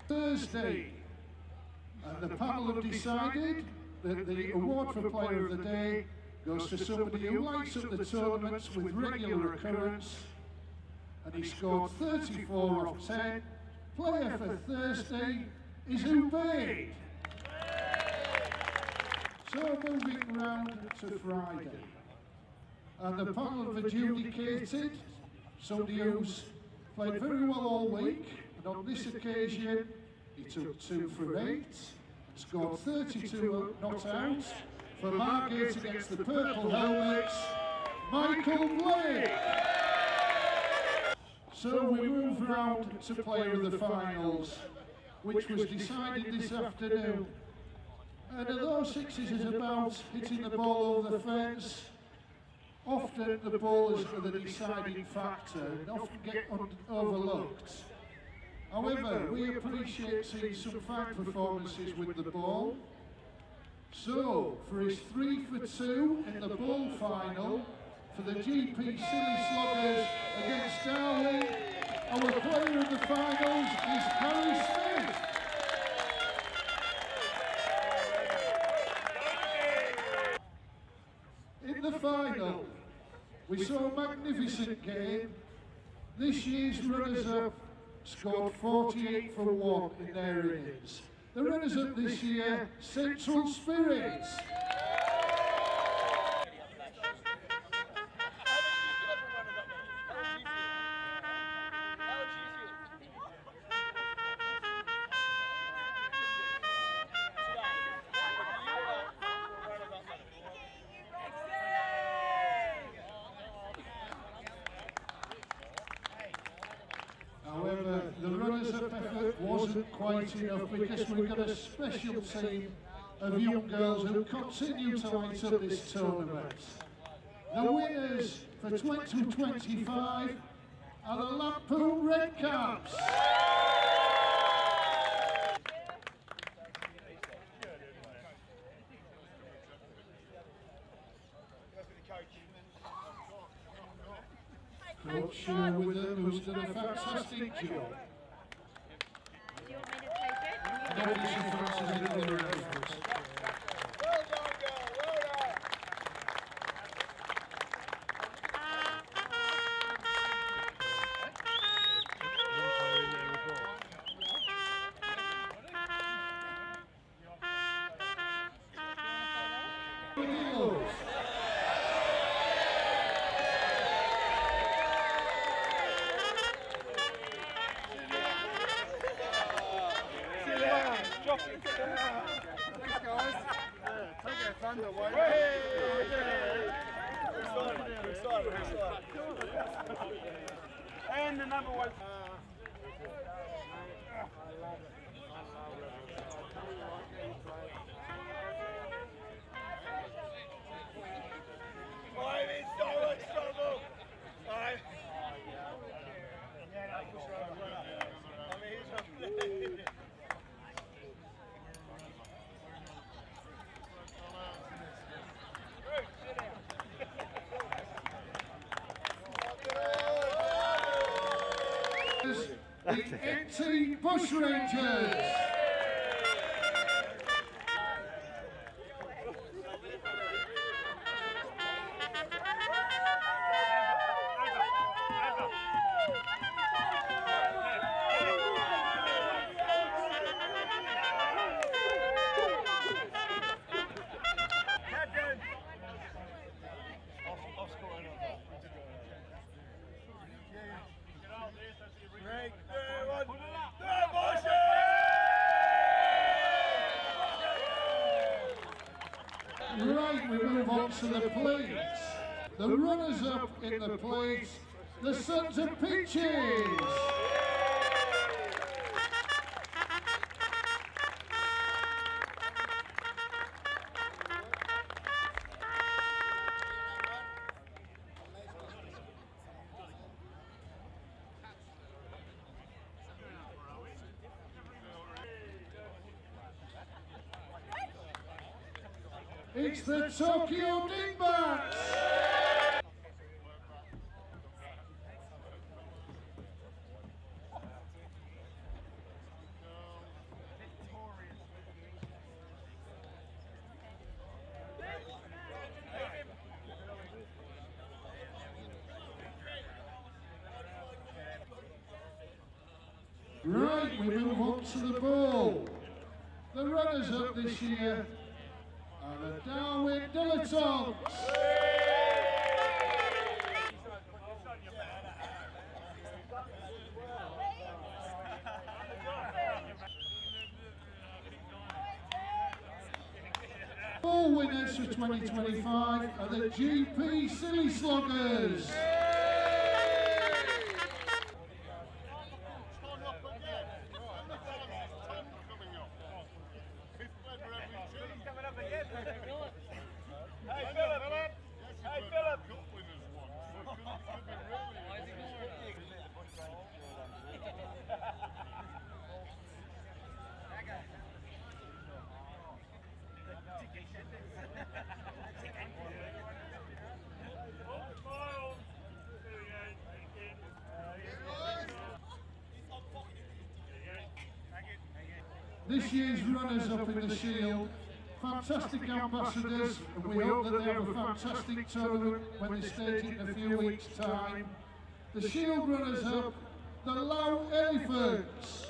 Thursday, and the panel have decided that the award for Player of the Day goes to somebody who lights up the tournaments with regular occurrence, and he scored 34 off 10. Player for Thursday is Ubaid. So moving round to Friday, and the panel have adjudicated somebody who's played very well all week, and on this occasion he took 2 for 8 and scored 32 not out for Margate against the Purple Helmets, Michael Blake. So we move round to Player of the Finals, which was decided this afternoon. And although sixes is about hitting the ball over the fence, often the bowlers are the deciding factor and often get overlooked. However, we appreciate seeing some fine performances with the ball. So, for his 3 for 2 in the ball final for the GP Silly Sloggers against Darwin, our player of the finals is Harry Smith. We saw a magnificent game. This year's runners-up scored 48 for 1 in their innings. The runners-up this year, Central Spirits. However, the runners-up effort wasn't quite enough because we've got a special team of young girls who continue to light up this tournament. The winners for 2025 are the Lampoon Red Caps. Coach share with them, who's done a fantastic job. Do you want me to take it? Obviously, Francis in the announcements. Well done, girl. Well done. Thanks, guys. Take our thunder away. Excited. And the number one. I'm in so much trouble. The NT Bushrangers. Right, we move on to the plates. The runners-up in the plates, the Sons of Peaches. It's the Tokyo Dingbats! Right, we move on to the ball. The runners-up this year are the Darwin Dilettantes. Four winners for 2025 are the GP Silly Sloggers. Hey Philip! Hey Philip! This year's runners-up in the Shield fantastic ambassadors, and we hope that they have a fantastic tournament when they stage it in a few weeks' time. The shield runners up, the Lao Elephants.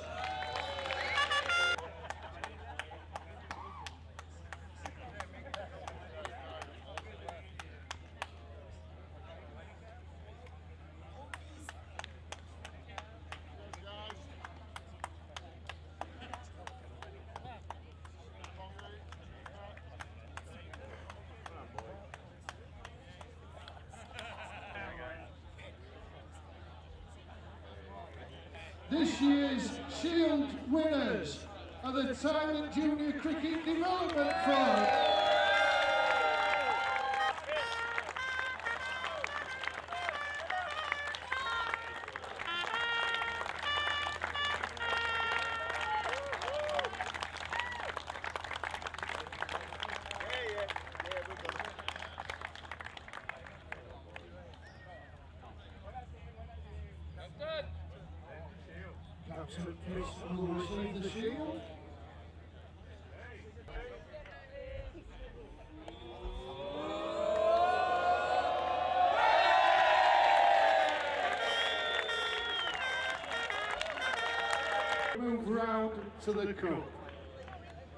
This year's Shield winners are the Thailand Junior Cricket Development Fund. Captain Chris will receive the shield. Move round to the cup.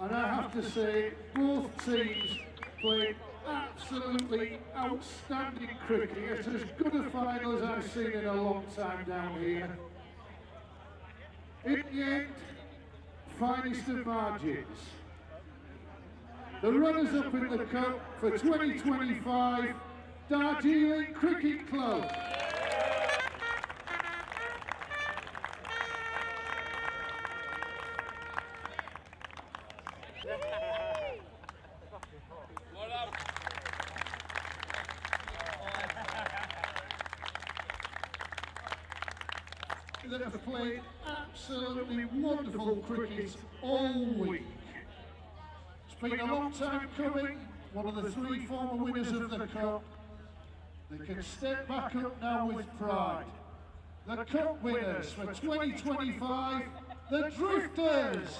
And I have to say, both teams played absolutely outstanding cricket. It's as good a final as I've seen in a long time down here. In the end, finest of margins. The runners-up in the cup for 2025, Darjeeling Cricket Club. That have played absolutely wonderful cricket all week. It's been a long time coming, one of the three former winners of the Cup. They can step back up now with pride. The Cup winners for 2025, the Drifters!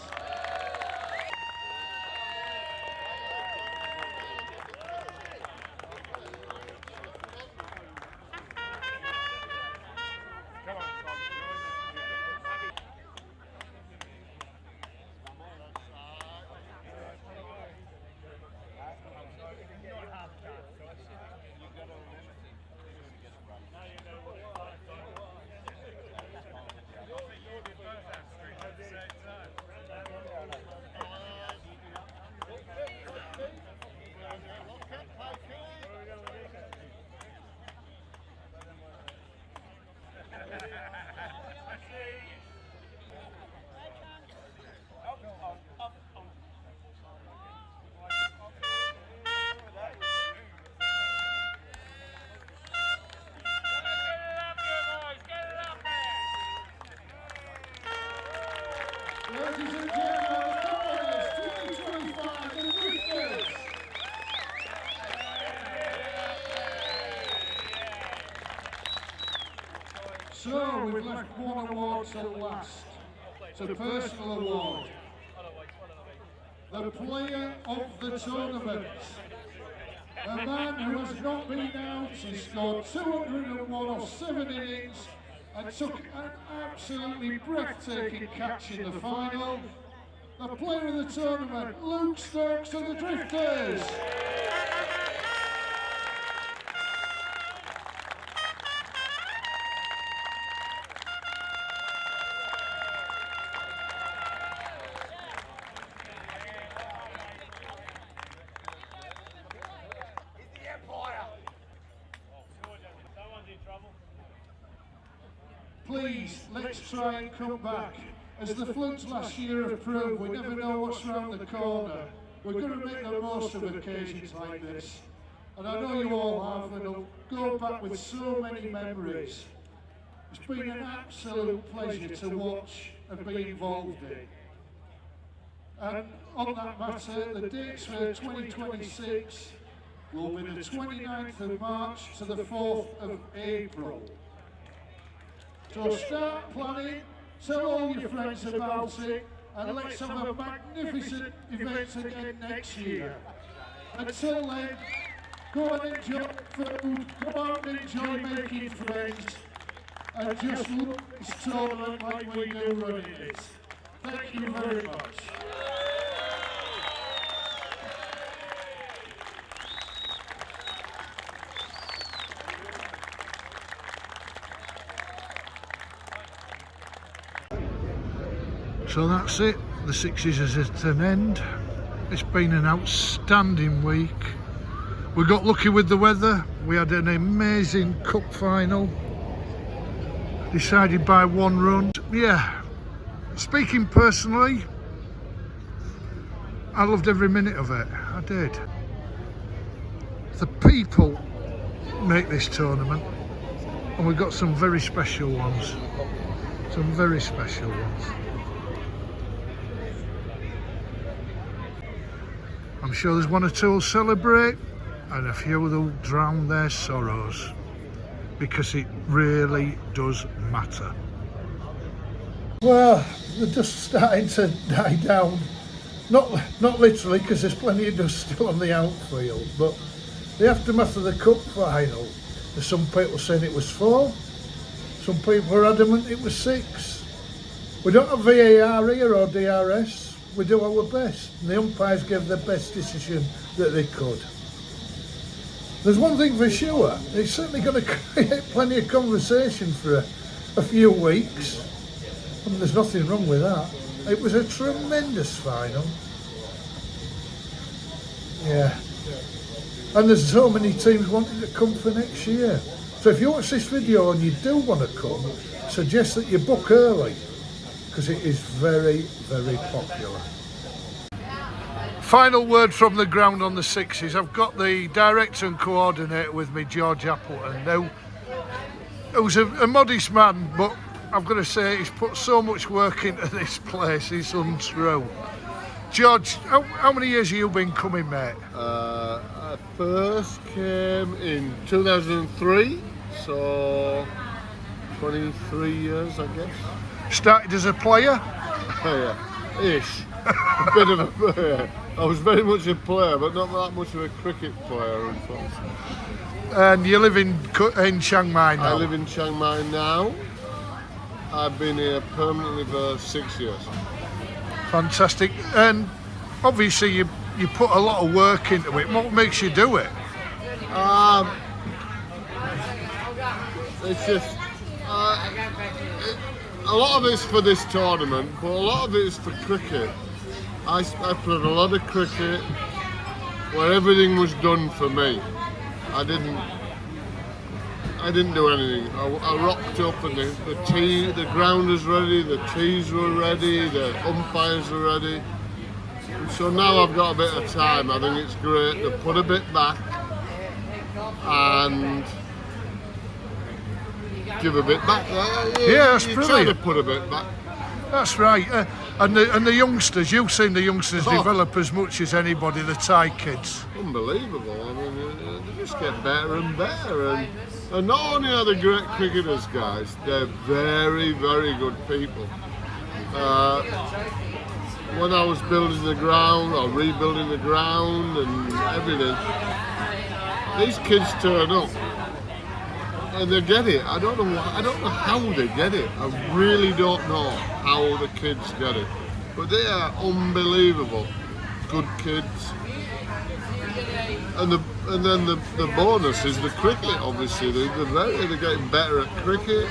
Ladies and gentlemen, 2025, the Drifters! So we've left one award to last. It's a personal award. The player of the tournament. A man who has not been out, he scored 201 off 7 innings and took an absolutely breathtaking catch in the final. The player of the tournament, Luke Stokes of the Drifters. Please, let's try and come back. As the floods last year have proved, we never know what's round the corner. We're going to make the most of occasions like this. And I know you all have, and it'll go back with so many memories. It's been an absolute pleasure to watch and be involved in. And on that matter, the dates for 2026 will be the 29th of March to the 4th of April. So start planning, tell all your friends about it, and let's have a magnificent event again next year. Until then, go and enjoy food, go out and enjoy making friends, and just look this tournament like we do running it. Thank you very much. So that's it, the Sixes is at an end. It's been an outstanding week. We got lucky with the weather. We had an amazing cup final, decided by one run. Yeah, speaking personally, I loved every minute of it, I did. The people make this tournament, and we've got some very special ones. Some very special ones. I'm sure there's one or two who'll celebrate and a few who'll drown their sorrows, because it really does matter. Well, they're just starting to die down. Not literally, because there's plenty of dust still on the outfield, but the aftermath of the cup final, there's some people saying it was 4, some people are adamant it was 6. We don't have VAR here or DRS. We do our best, and the umpires gave the best decision that they could. There's one thing for sure, it's certainly going to create plenty of conversation for a few weeks, and there's nothing wrong with that. It was a tremendous final. Yeah. And there's so many teams wanting to come for next year. So if you watch this video and you do want to come, suggest that you book early, because it is very, very popular. Final word from the ground on the Sixes. I've got the director and coordinator with me, George Appleton, who's a modest man, but I've got to say he's put so much work into this place, it's untrue. George, how many years have you been coming, mate? I first came in 2003, so 23 years, I guess. Started as a player? Yeah, ish. A bit of a player. I was very much a player, but not that much of a cricket player, unfortunately. And you live in Chiang Mai now? I live in Chiang Mai now. I've been here permanently for 6 years. Fantastic. And obviously you put a lot of work into it. What makes you do it? It's just a lot of it's for this tournament, but a lot of it is for cricket. I played a lot of cricket where everything was done for me. I didn't do anything. I rocked up and the ground was ready, the tees were ready, the umpires were ready. And so now I've got a bit of time. I think it's great to put a bit back and give a bit back. Yeah, that's brilliant. Try to put a bit back. That's right. And the youngsters, you've seen the youngsters develop as much as anybody, the Thai kids. Unbelievable. I mean, they just get better and better. And not only are they great cricketers, guys, they're very, very good people. When I was building the ground or rebuilding the ground and everything, these kids turn up and they get it. I don't know how they get it. I really don't know how the kids get it. But they are unbelievable good kids. And then the bonus is the cricket. Obviously, they're getting better at cricket,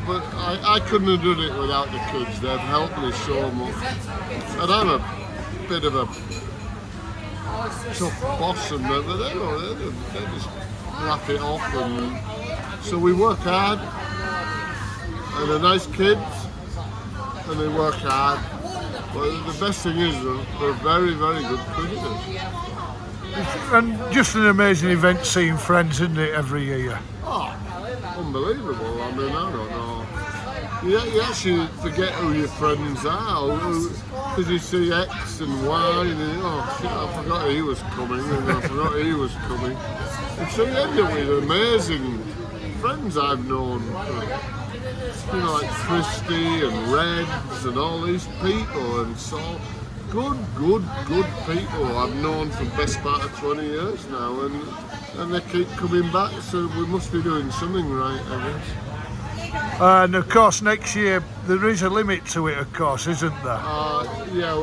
but I couldn't have done it without the kids. They've helped me so much. And I'm a bit of a tough boss, and they just wrap it off. And so we work hard, and they're nice kids, and they work hard. But the best thing is they're very, very good cricketers. And just an amazing event seeing friends, isn't it, every year? Oh, unbelievable. I mean, I don't know. You actually forget who your friends are, because you see X and Y, and oh shit, I forgot he was coming, and I forgot he was coming. And so you end up with amazing friends I've known for you know, like Christie and Reds and all these people, and so good people I've known for the best part of 20 years now, and they keep coming back, so we must be doing something right, I guess. And of course next year there is a limit to it, of course, isn't there? Yeah,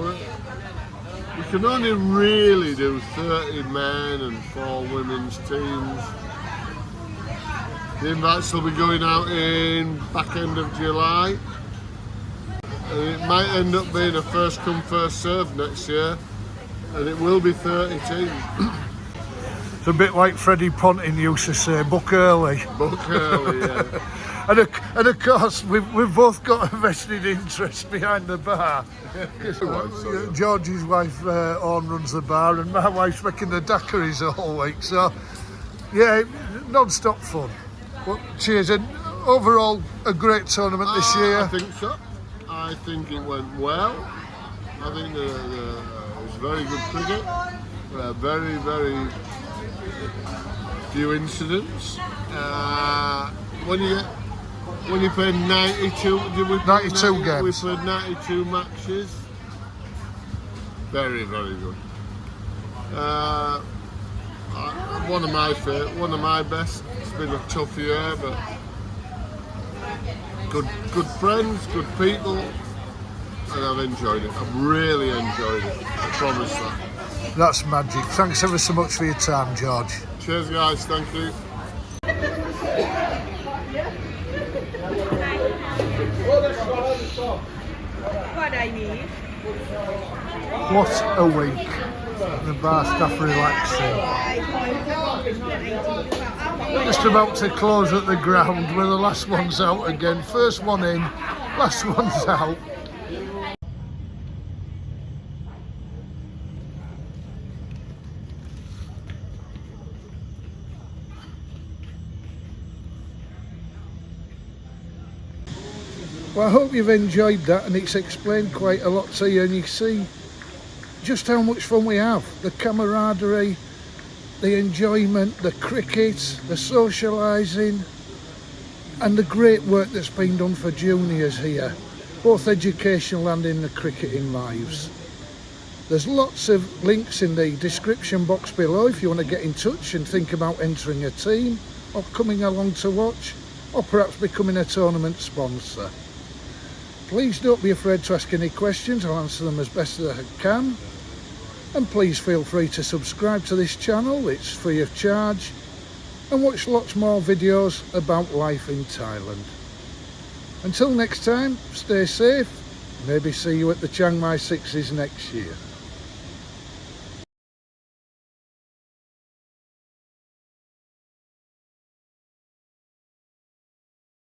we can only really do 30 men and 4 women's teams. The invites will be going out in back end of July. And it might end up being a first come first serve next year, and it will be 30 teams. It's a bit like Freddie Ponting used to say, book early. Book early, yeah. And of course we've both got a vested interest behind the bar. George's wife Orne runs the bar, and my wife's making the daiquiris all week, so yeah, non-stop fun. Well, cheers, and overall a great tournament this year. I think so. I think it went well. I think it was very good cricket. Very few incidents. When you played 92, did we play 92 games? We played 92 matches. Very good. One of my best. It's been a tough year, but good friends, good people, and I've enjoyed it. I've really enjoyed it. I promise that. That's magic. Thanks ever so much for your time, George. Cheers, guys. Thank you. What a week. The bar staff relaxing. Just about to close at the ground where the last one's out again. First one in, last one's out. Well, I hope you've enjoyed that, and it's explained quite a lot to you, and you see just how much fun we have. The camaraderie, the enjoyment, the cricket, the socialising, and the great work that's been done for juniors here, both educational and in the cricketing lives. There's lots of links in the description box below if you want to get in touch and think about entering a team, or coming along to watch, or perhaps becoming a tournament sponsor. Please don't be afraid to ask any questions. I'll answer them as best as I can. And please feel free to subscribe to this channel. It's free of charge. And watch lots more videos about life in Thailand. Until next time, stay safe. Maybe see you at the Chiang Mai Sixes next year.